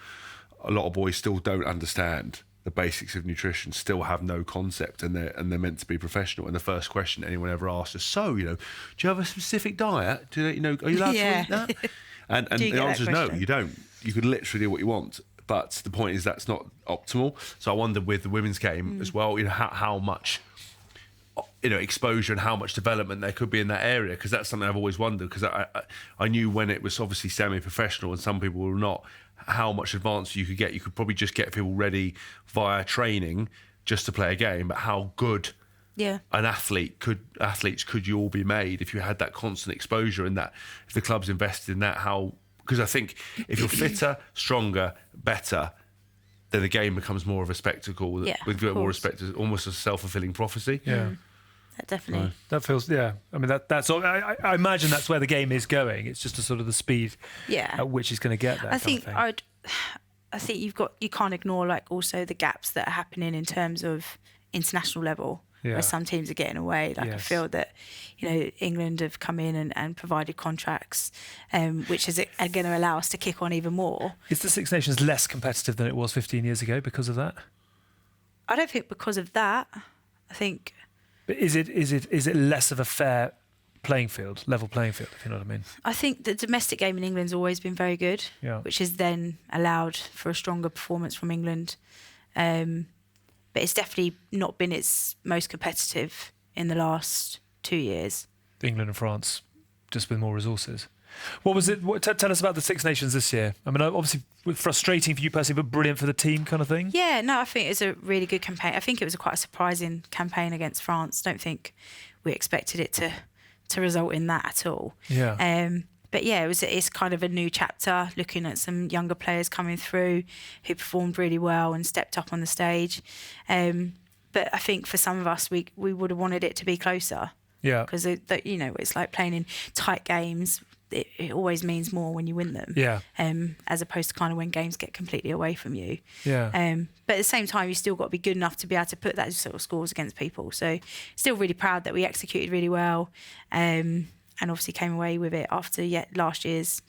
a lot of boys still don't understand the basics of nutrition, still have no concept, and they're meant to be professional. And the first question anyone ever asks is, so, do you have a specific diet? Are you allowed to eat that? And the answer is no, you don't. You could literally do what you want. But the point is that's not optimal. So I wonder with the women's game as well, how much exposure and how much development there could be in that area, because that's something I've always wondered, because I knew when it was obviously semi-professional and some people were not, how much advanced you could get. You could probably just get people ready via training just to play a game, but how good athletes could you all be made if you had that constant exposure, and that if the club's invested in that, because I think if you're fitter, stronger, better, then the game becomes more of a spectacle with more respect, almost a self-fulfilling prophecy. Yeah. Definitely. That feels, I mean, that's all. I imagine that's where the game is going. It's just a sort of the speed at which it's going to get there. I think you can't ignore like also the gaps that are happening in terms of international level, where some teams are getting away. Like I feel that, England have come in and provided contracts, which are going to allow us to kick on even more. Is the Six Nations less competitive than it was 15 years ago because of that? I don't think because of that. I think. But is it less of a fair playing field, level playing field, if you know what I mean? I think the domestic game in England's always been very good, which has then allowed for a stronger performance from England. But it's definitely not been its most competitive in the last 2 years. England and France, just with more resources. What was it? Tell us about the Six Nations this year. I mean, obviously frustrating for you personally, but brilliant for the team, kind of thing. Yeah, no, I think it was a really good campaign. I think it was quite a surprising campaign against France. Don't think we expected it to result in that at all. Yeah. But yeah, it's kind of a new chapter, looking at some younger players coming through who performed really well and stepped up on the stage. But I think for some of us, we would have wanted it to be closer. Yeah. Because it's like playing in tight games. It always means more when you win them. Yeah. As opposed to kind of when games get completely away from you. Yeah. But at the same time, you still got to be good enough to be able to put those sort of scores against people. So still really proud that we executed really well, and obviously came away with it after last year's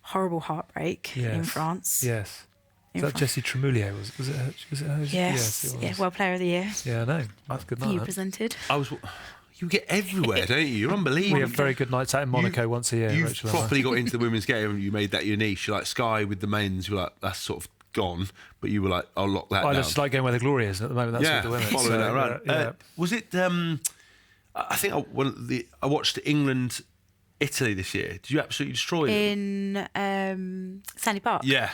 horrible heartbreak in France. Yes. Is that Jessie Tremoulier? Was it her? Yes. It was. Yeah. Well, Player of the Year. Yeah, I know. That's good night. You presented. You get everywhere, don't you? You're unbelievable. We have very good nights out in Monaco once a year. You've Rachel properly got into the women's game and you made that your niche. You're like Sky with the men's, you're like, that's sort of gone. But you were like, I'll lock that down. I just like going where the glory is at the moment. That's with the women. Following that around. Yeah. Was it, I think I watched England, Italy this year. Did you absolutely destroy them? In Sandy Park. Yeah.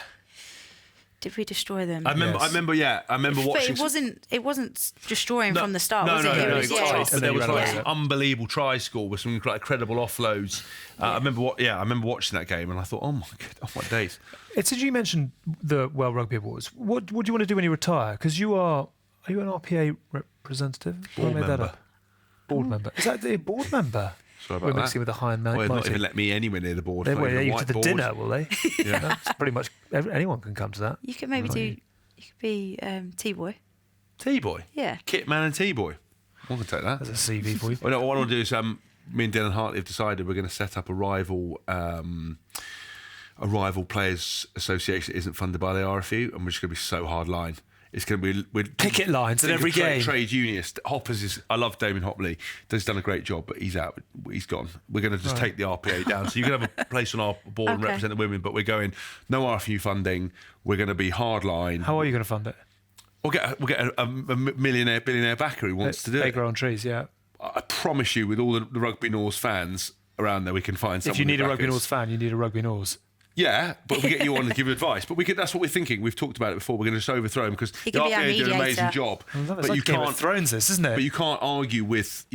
Did we destroy them? I remember watching. But it wasn't destroying from the start, no, was no, it? No, It no, was, it got yeah. tough, but there was like Yeah. some unbelievable try score with some incredible offloads. I remember watching that game and I thought, oh my days. It's as you mentioned the World Rugby Awards. What do you want to do when you retire? Because are you an RPA representative? Board member. Board member. Is that the board member? Sorry about We're that. mixing with the high and Well, mighty. they've not even let me anywhere near the board. They not won't even let a you to the whiteboard. dinner, will they? Yeah. That's pretty much anyone can come to that. You could maybe you could be T-boy. T-boy. Yeah. Kit man and T-boy. I can take that. That's a CV for you. Well, no, what I want to do is me and Dylan Hartley have decided we're going to set up a rival players association that isn't funded by the RFU, and we're just going to be so hard line. It's going to be Picket lines at every game. Trade unionist. Hoppers is. I love Damien Hopley. He's done a great job, but he's out. He's gone. We're going to just take the RPA down. So you can have a place on our board and represent the women, but we're going no RFU funding. We're going to be hard line. How are you going to fund it? We'll get a millionaire, billionaire backer who wants to do they it. grow on trees, yeah. I promise you, with all the Rugby Norse fans around there, we can find someone. If you need who a back Rugby us. Norse fan, you need a Rugby Norse. Yeah, but we get you on and give you advice. But that's what we're thinking. We've talked about it before. We're going to just overthrow him because the could be our RPA do an amazing mediator. job. It's But like you Game of can't. Thrones, this, isn't it? But you can't argue with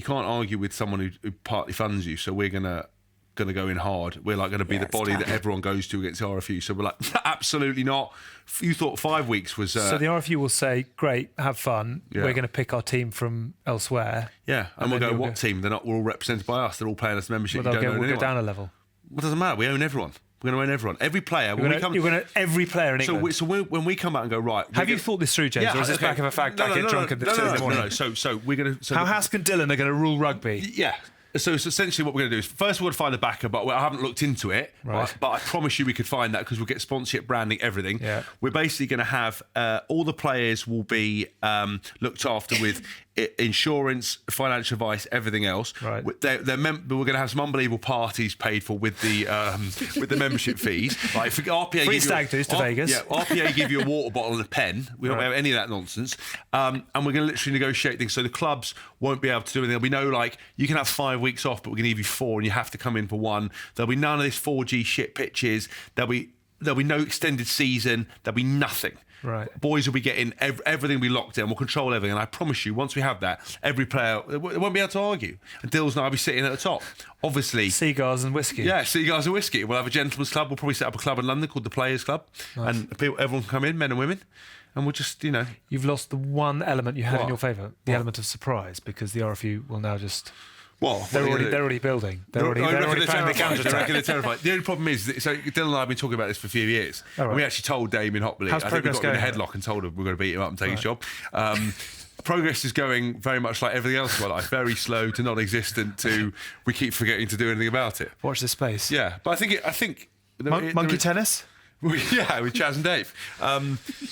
someone who partly funds you. So we're gonna go in hard. We're like going to be the it's body tough. that everyone goes to against the RFU. So we're like, absolutely not. You thought 5 weeks was. So the RFU will say, great, have fun. Yeah. We're going to pick our team from elsewhere. yeah, and we'll then go. you'll What team? They're not. We're all represented by us. They're all paying us membership. Well, You don't know we'll go anyone. down a level. Well, it doesn't matter. We own everyone. We're going to own everyone. Every player. You're going to every player in England. So when we come out and go, right. Have you thought this through, James, or is this back of a fag packet drunk at the 2 in the morning? No. So we're going to. How Hask and Dylan are going to rule rugby? Yeah. So it's essentially what we're going to do is first we'll find a backer, but I haven't looked into it. Right. But I promise you we could find that because we'll get sponsorship, branding, everything. Yeah. We're basically going to have all the players will be looked after with insurance, financial advice, everything else. Right. We're going to have some unbelievable parties paid for with the membership fees. Like if RPA Free stag do's to Vegas. Yeah, RPA give you a water bottle and a pen. We don't have any of that nonsense. And we're going to literally negotiate things so the clubs won't be able to do anything. There'll be no you can have 5 weeks off, but we're going to give you 4 and you have to come in for 1. There'll be none of this 4G shit pitches. There'll be no extended season. There'll be nothing. Right. Boys will be getting everything will be locked in. We'll control everything. And I promise you, once we have that, every player they won't be able to argue. And Dill's and I'll be sitting at the top. Obviously. Cigars and whiskey. Yeah, cigars and whiskey. We'll have a gentleman's club. We'll probably set up a club in London called the Players Club. Nice. And everyone can come in, men and women. And we'll just, You've lost the one element you had in What? your favour, the What? element of surprise, because the RFU will now just... Well, They're already building. They're already planning the They're counter-attack. terrified. The only problem is, that, so Dylan and I have been talking about this for a few years. Oh, right. And we actually told Damien Hopley. How's I think we progress got him in a going? headlock and told him we're going to beat him up and take his job. Progress is going very much like everything else in my life. Very slow to non-existent to we keep forgetting to do anything about it. Watch this space. Yeah, but I think Monkey tennis? Yeah, with Chaz and Dave.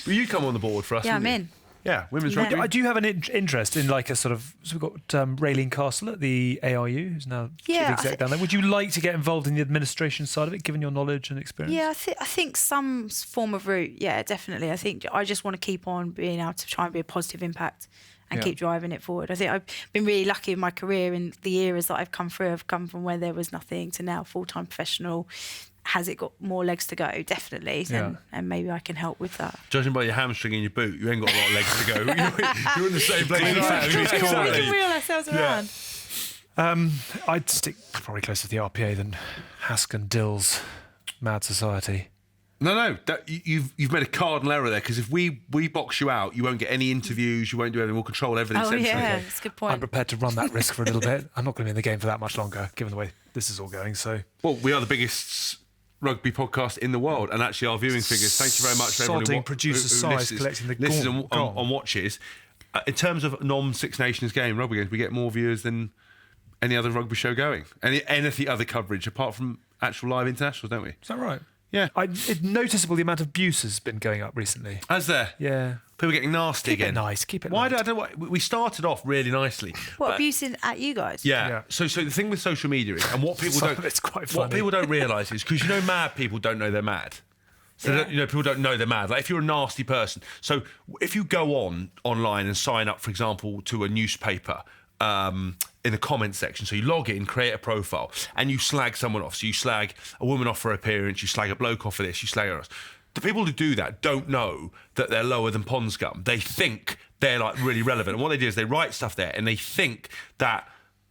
Will you come on the board for us? Yeah, I'm wouldn't you? in. Yeah, women's Yeah. rugby. Do you have an interest in like a sort of... So we've got Raylene Castle at the ARU, who's now chief Yeah, exec down there. Would you like to get involved in the administration side of it, given your knowledge and experience? Yeah, I think some form of route. Yeah, definitely. I think I just want to keep on being able to try and be a positive impact and keep driving it forward. I think I've been really lucky in my career in the eras that I've come through. I've come from where there was nothing to now full-time professional. Has it got more legs to go? Definitely. And maybe I can help with that. Judging by your hamstring in your boot, you ain't got a lot of legs to go. You're in the same place. We can wheel ourselves around. I'd stick probably closer to the RPA than Hask and Dill's Mad Society. No, you've made a cardinal error there, because if we box you out, you won't get any interviews, you won't do anything, we'll control everything. Oh, yeah, that's a good point. I'm prepared to run that risk for a little bit. I'm not going to be in the game for that much longer, given the way this is all going. So, well, we are the biggest rugby podcast in the world, and actually our viewing figures, thank you very much for everyone producer size collecting the listens on watches. In terms of non-Six Nations game rugby games, we get more viewers than any other rugby show going. Anything other coverage apart from actual live internationals, don't we? Is that right? Yeah. It's noticeable the amount of abuse has been going up recently. Has there? Yeah. People getting nasty Keep again. It nice. Keep it Why? light. I don't know. We started off really nicely. What, abusing at you guys? Yeah. So the thing with social media is, and what people It's quite funny. what people don't realise is, because mad people don't know they're mad. So people don't know they're mad. Like, if you're a nasty person, so if you go online and sign up, for example, to a newspaper. In the comments section, so you log in, create a profile, and you slag someone off. So you slag a woman off for her appearance, you slag a bloke off for this, you slag her off. The people who do that don't know that they're lower than pond scum. They think they're like really relevant, and what they do is they write stuff there, and they think that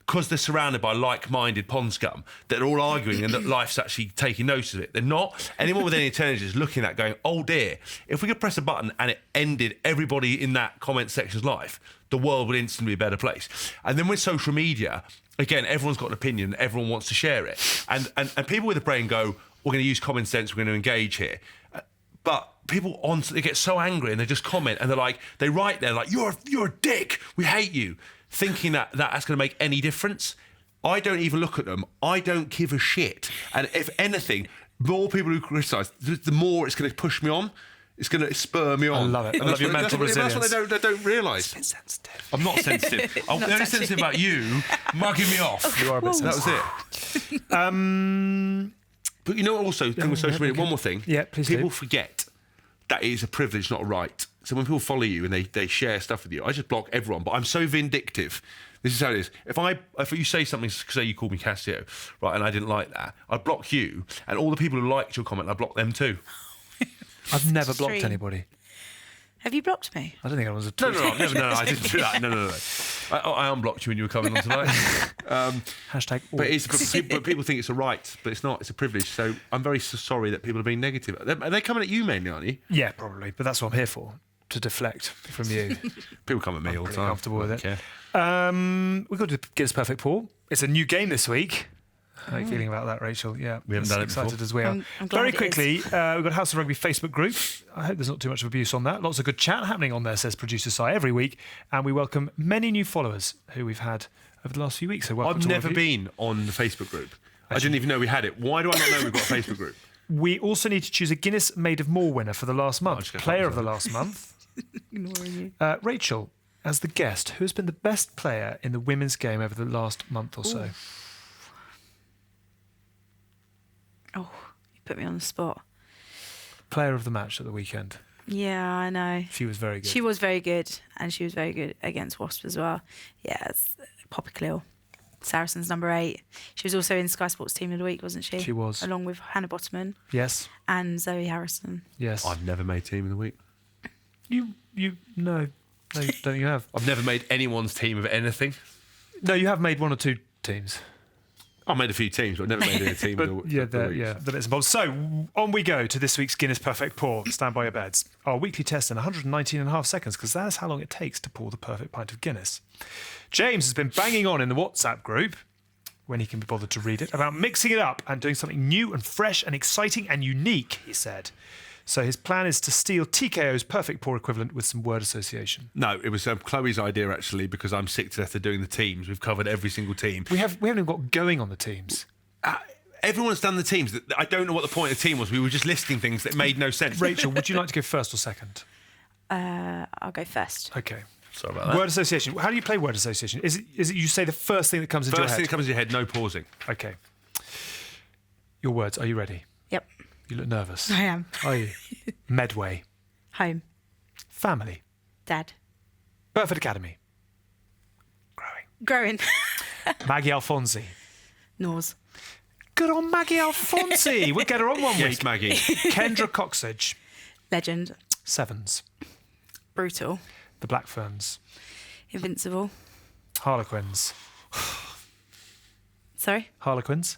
because they're surrounded by like-minded pond scum, that they're all arguing and that life's actually taking notice of it. They're not. Anyone with any intelligence is looking at that going, oh dear, if we could press a button and it ended everybody in that comment section's life, the world would instantly be a better place. And then with social media, again, everyone's got an opinion, everyone wants to share it. And people with a brain go, we're going to use common sense, we're going to engage here. But people they get so angry and they just comment and they write there like, you're a dick, we hate you, thinking that's going to make any difference. I don't even look at them. I don't give a shit. And if anything, more people who criticise, the more it's going to push me on. It's going to spur me on. I love it. I love your mental resilience. That's what they don't realise. It's a bit sensitive. I'm not sensitive. I'm only sensitive about you mugging me off. You are a bit sensitive. That was it. But you know what also, thing with social media, one more thing. Yeah, please People do. forget that it is a privilege, not a right. So when people follow you and they share stuff with you, I just block everyone. But I'm so vindictive. This is how it is. If you say something, say you called me Cassio, right, and I didn't like that, I'd block you, and all the people who liked your comment, I'd block them too. I've never blocked Extreme. anybody. Have you blocked me? I don't think I was a No, I didn't do that. No. I unblocked you when you were coming on tonight. Hashtag. But people think it's a right, but it's not. It's a privilege. So I'm very sorry that people are being negative. Are they coming at you mainly, aren't you? Yeah, probably. But that's what I'm here for, to deflect from you. People come at me all the Pretty time. comfortable with it. Yeah. We've got to get us perfect Paul. It's a new game this week. How are you feeling about that, Rachel? Yeah, We haven't done it excited before. as we are. I'm glad Very it quickly, we've got House of Rugby Facebook group. I hope there's not too much of abuse on that. Lots of good chat happening on there, says producer Si, every week. And we welcome many new followers who we've had over the last few weeks. So welcome I've to all never of you. been on the Facebook group. I didn't even know we had it. Why do I not know we've got a Facebook group? We also need to choose a Guinness Made of More winner for the last month. just go Player find of the last month. Ignoring you. Rachel, as the guest, who has been the best player in the women's game over the last month or so? Oh, you put me on the spot. Player of the match at the weekend. Yeah, I know. She was very good. She was very good, and she was very good against Wasps as well. Yeah, it's Poppy Cleal, Saracens number 8. She was also in Sky Sports Team of the Week, wasn't she? She was. Along with Hannah Bottoman Yes. and Zoe Harrison. Yes. I've never made team of the week. No, don't you have? I've never made anyone's team of anything. No, you have made one or two teams. I made a few teams, but I've never made any team But of the yeah, week. the bits and bobs. So on we go to this week's Guinness Perfect Pour. Stand by your beds. Our weekly test in 119.5 seconds, because that is how long it takes to pour the perfect pint of Guinness. James has been banging on in the WhatsApp group, when he can be bothered to read it, about mixing it up and doing something new and fresh and exciting and unique, he said. So his plan is to steal TKO's perfect pour equivalent with some word association. No, it was Chloe's idea, actually, because I'm sick to death of doing the teams. We've covered every single team. We haven't even got going on the teams. Everyone's done the teams. I don't know what the point of the team was. We were just listing things that made no sense. Rachel, would you like to go first or second? I'll go first. Okay. Sorry about that. Word association. How do you play word association? Is it you say the first thing that comes into your First head? thing that comes in your head, no pausing. Okay. Your words. Are you ready? Yep, You look nervous. I am. Are you? Medway. Home, Family. Dad, Burford Academy. Growing. Maggie Alfonsi. Nors. Good on Maggie Alfonsi. We'll get her on one Yes, week. Maggie. Kendra Coxage. Legend. Sevens. Brutal. The Black Ferns. Invincible. Harlequins. Sorry? Harlequins.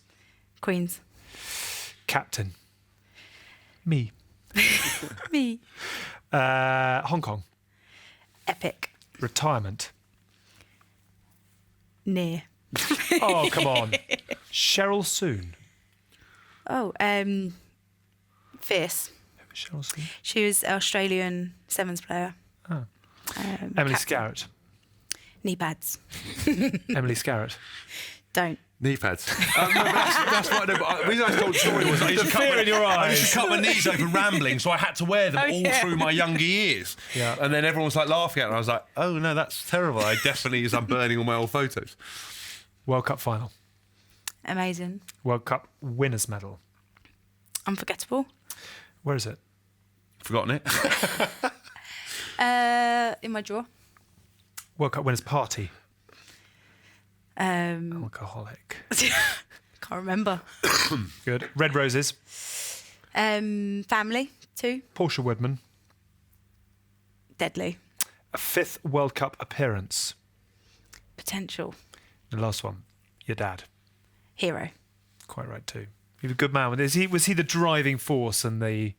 Queens. Captain. Me. Me. Hong Kong. Epic. Retirement. Near. Oh, come on. Cheryl Soon. Oh, Fierce. Cheryl Soon. She was Australian sevens player. Oh. Emily captain. Scarrett. Knee pads. Emily Scarrett. Don't. Knee pads. No, but that's what I know. But the reason I told the story was I used to cut fear in your I used eyes. to cut my knees over rambling, so I had to wear them Oh, all yeah. through my younger years. Yeah. And then everyone was like laughing at it, and I was like, oh no, that's terrible. I definitely I'm burning all my old photos. World Cup final. Amazing. World Cup winners medal. Unforgettable. Where is it? Forgotten it. In my drawer. World Cup winners party. Um, Alcoholic. can't remember. Good. Red Roses. Family, 2. Portia Woodman. Deadly. A 5th World Cup appearance. Potential. The last one. Your dad. Hero. Quite right too. He was a good man. Was he the driving force and the?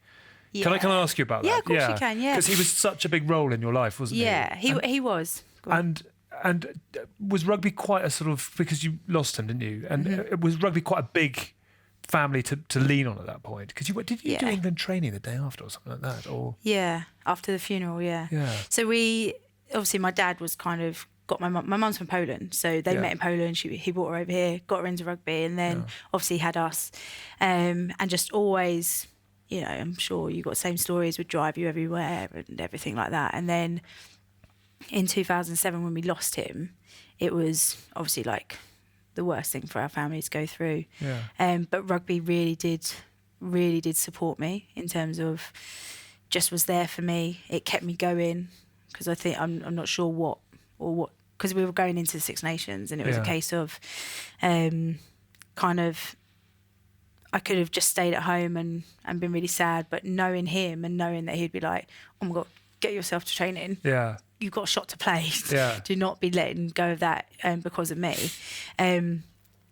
Yeah. Can I ask you about that? Yeah, of course you can, yeah. Because he was such a big role in your life, wasn't Yeah, he? he was. Go on. And was rugby quite a sort of, because you lost him, didn't you? And Mm-hmm. was rugby quite a big family to lean on at that point? Because did you do Yeah. England training the day after or something like that? Or Yeah, after the funeral, yeah. Yeah. So obviously my dad was kind of got my mum's from Poland, so they Yeah. met in Poland. He brought her over here, got her into rugby, and then obviously had us, and just always, I'm sure you got the same stories, would drive you everywhere and everything like that. And then in 2007 when we lost him, it was obviously like the worst thing for our family to go through. Yeah. But rugby really did support me in terms of just was there for me. It kept me going because I think I'm not sure what because we were going into the Six Nations and it was a Yeah. case of kind of I could have just stayed at home and been really sad, but knowing him and knowing that he'd be like, oh my God, get yourself to training. Yeah. You've got a shot to play. Yeah. Do not be letting go of that because of me.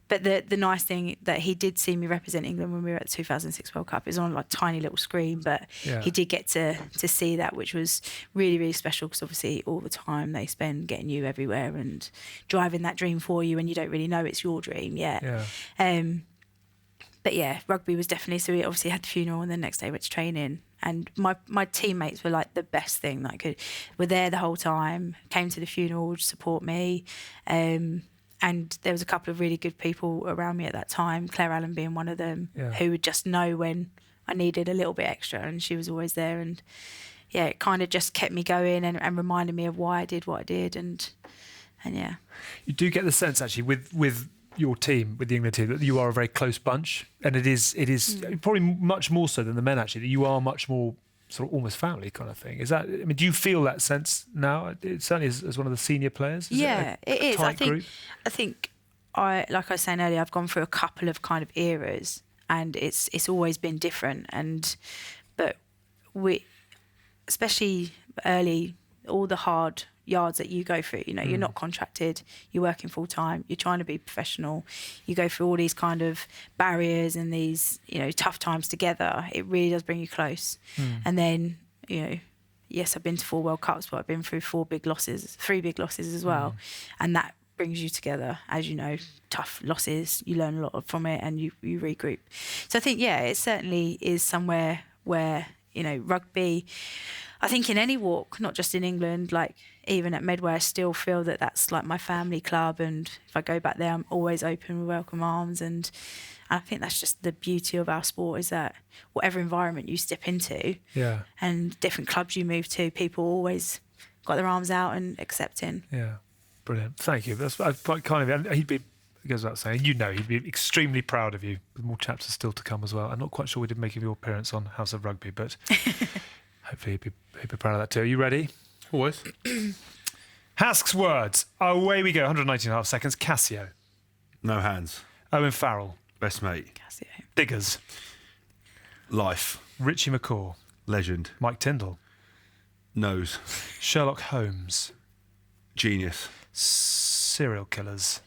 But the nice thing that he did see me represent England when we were at the 2006 World Cup. It was on like a tiny little screen, but Yeah. he did get to see that, which was really, really special because obviously all the time they spend getting you everywhere and driving that dream for you and you don't really know it's your dream yet. Yeah. But yeah, rugby was definitely, so we obviously had the funeral and the next day went to training. And my teammates were like the best thing that I could, were there the whole time, came to the funeral to support me. And there was a couple of really good people around me at that time, Claire Allen being one of them, Yeah. who would just know when I needed a little bit extra, and she was always there. And yeah, it kind of just kept me going and reminded me of why I did what I did. And yeah. You do get the sense actually with your team, with the England team, that you are a very close bunch, and it is probably much more so than the men actually. That you are much more sort of almost family kind of thing. Is that? I mean, do you feel that sense now? It certainly as one of the senior players. Is Yeah, it is. tight group? I think like I was saying earlier, I've gone through a couple of kind of eras, and it's always been different. But we, especially early, all the hard yards that you go through, you're not contracted, you're working full time, you're trying to be professional, you go through all these kind of barriers and these tough times together. It really does bring you close. And then yes, I've been to 4 World Cups, but I've been through 3 big losses as well, and that brings you together. As you know, tough losses, you learn a lot from it and you regroup. So I think it certainly is somewhere where rugby, I think in any walk, not just in England, like even at Medway, I still feel that that's like my family club. And if I go back there, I'm always open with welcome arms. And I think that's just the beauty of our sport, is that whatever environment you step into and different clubs you move to, people always got their arms out and accepting. Yeah, brilliant. Thank you. That's kind of. And he'd be. It goes without saying, he'd be extremely proud of you. More chapters still to come as well. I'm not quite sure we did make your appearance on House of Rugby, but hopefully he'd be proud of that too. Are you ready? Always. Hask's words. Away we go. 119.5 seconds. Casio. No hands. Owen Farrell. Best mate. Casio. Diggers. Life. Richie McCaw. Legend. Mike Tyndall. Nose. Sherlock Holmes. Genius. Serial killers.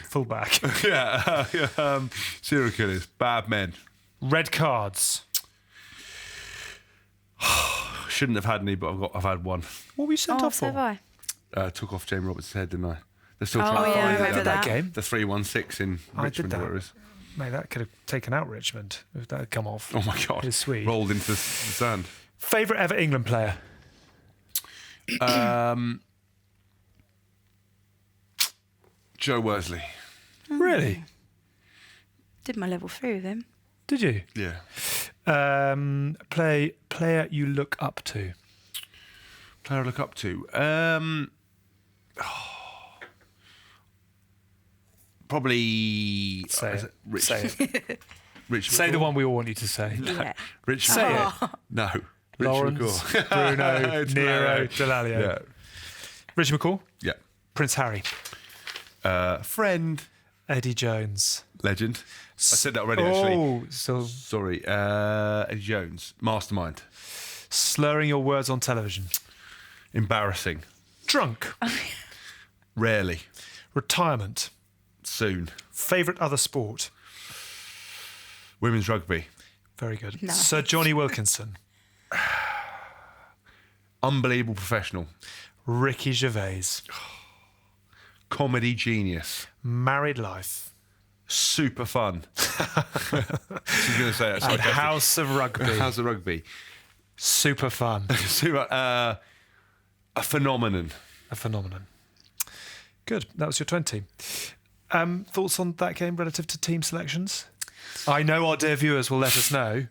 Fullback. Serial killers. Bad men. Red cards. Shouldn't have had any, but I've had one. What were you sent off So for? have I. Took off Jamie Roberts' head, didn't I? They're still Oh, trying to yeah, I find remember that game. the 316 in I did Richmond, that. or whatever it is. Mate, that could have taken out Richmond if that had come off. Oh my God. It's sweet. Rolled into the sand. Favourite ever England player? Joe Worsley. Really? Did my level 3 with him. Did you? Yeah. Player you look up to? Player I look up to. Probably. Say it. Rich. Say it. Rich Say the McCaw. one we all want you to say. Yeah. Rich. Say McCaw. it. No. Rich Lawrence, McCaw. Bruno, Nero, Delalio. Yeah. Richie McCaw? Yeah. Prince Harry. Friend. Eddie Jones. Legend. I said that already, actually. Oh, so Sorry. Eddie Jones. Mastermind. slurring your words on television. Embarrassing. Drunk. Rarely. Retirement. Soon. Favourite other sport. Women's rugby. Very good. Nice. Sir Johnny Wilkinson. Unbelievable professional. Ricky Gervais. Comedy genius. Married life. Super fun. I was going to say that. And sarcastic. House of Rugby. House of Rugby. Super fun. Super, a phenomenon. A phenomenon. Good. That was your 20. Thoughts on that game relative to team selections? I know our dear viewers will let us know.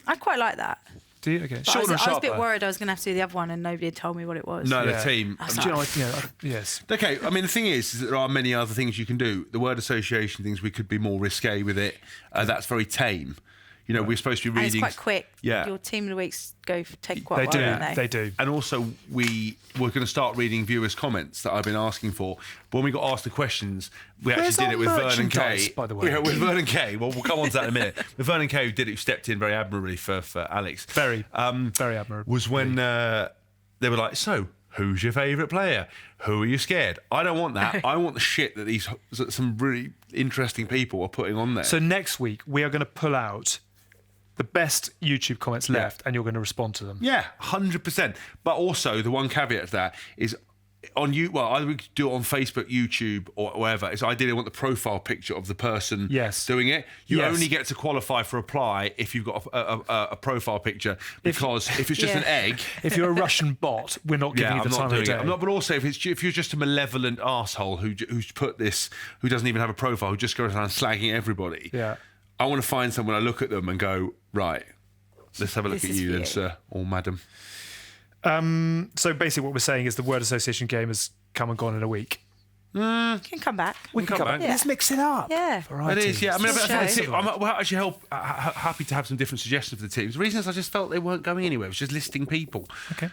I quite like that. Do you? Okay. But I was a bit worried I was going to have to do the other one and nobody had told me what it was. No, Yeah. the team. I was Do you know, yes. Okay, I mean, the thing is that there are many other things you can do. The word association things, we could be more risque with it. That's very tame. You know, we're supposed to be And it's reading. quite quick. Yeah. Your team of the weeks take quite They a while, do. don't They do. And also, we're going to start reading viewers' comments that I've been asking for. But when we got asked the questions, we actually Where's did our it with Vernon merchandise, Kay. by the way? Yeah, with Vernon Kay. Well, we'll come on to that in a minute. With Vernon Kay, who stepped in very admirably for Alex. Very admirable. Was when they were like, so, who's your favourite player? Who are you scared? I don't want that. I want the shit that some really interesting people are putting on there. So next week, we are going to pull out the best YouTube comments left and you're going to respond to them. Yeah, 100%. But also, the one caveat to that is on you. Well, either we could do it on Facebook, YouTube, or whatever. It's ideally want the profile picture of the person doing it. You Yes. only get to qualify for apply if you've got a profile picture, because if it's just an egg. If you're a Russian bot, we're not giving you the I'm time not of the doing day. it. I'm not, but also, if you're just a malevolent arsehole who's put this, who doesn't even have a profile, who just goes around slagging everybody. Yeah. I want to find someone I look at them and go, right, let's have a look This at is you for then, you. sir or madam. So basically what we're saying is the word association game has come and gone in a week. You can come back. We can come back. Yeah. Let's mix it up. Yeah. It is, yeah. I mean, Still that's show. it. I'm actually happy to have some different suggestions for the teams. The reason is I just felt they weren't going anywhere. It was just listing people. Okay.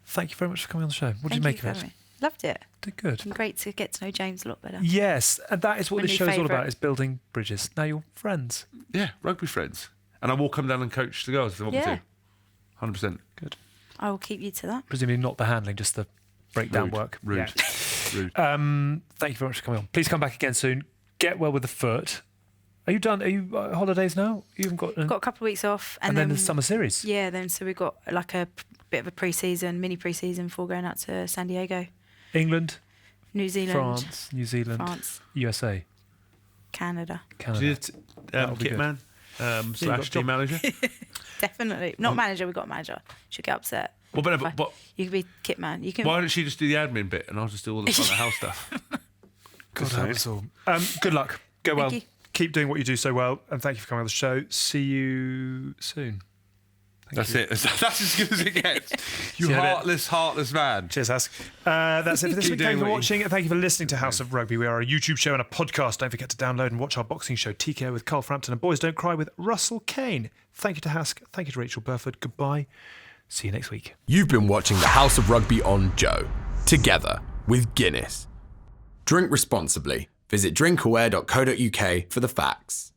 Thank you very much for coming on the show. What did you Thank make of for it? having me. Loved it. Did good. And great to get to know James a lot better. Yes, and that is what My this new show is all about, favourite. is building bridges. Now you're friends. Yeah, rugby friends. And I will come down and coach the girls if they want me Yeah. to. 100%. Good. I will keep you to that. Presumably not the handling, just the breakdown Rude. work. Rude. Yeah. Rude. Thank you very much for coming on. Please come back again soon. Get well with the foot. Are you done? Are you holidays now? You haven't got... Got a couple of weeks off. and then the summer series. Yeah, then so we've got like a bit of a mini pre-season before going out to San Diego, England, New Zealand, France, New Zealand, France, USA, Canada. Canada. That'll be kit good. man got slash team manager. Definitely. Not manager, we've got a manager. She'll get upset. Well, but You can be kit man. You can. why don't she just do the admin bit and I'll just do all the front of house stuff? God Just help us all. Good luck. Go well. Thank you. Keep doing what you do so well. And thank you for coming on the show. See you soon. That's it. That's as good as it gets. You See you in a bit. heartless man. Cheers, Hask. That's it for this Keep week. Thank doing you for what you- watching and thank you for listening to House of Rugby. We are a YouTube show and a podcast. Don't forget to download and watch our boxing show, TKO with Carl Frampton and Boys Don't Cry with Russell Kane. Thank you to Hask. Thank you to Rachael Burford. Goodbye. See you next week. You've been watching the House of Rugby on Joe, together with Guinness. Drink responsibly. Visit drinkaware.co.uk for the facts.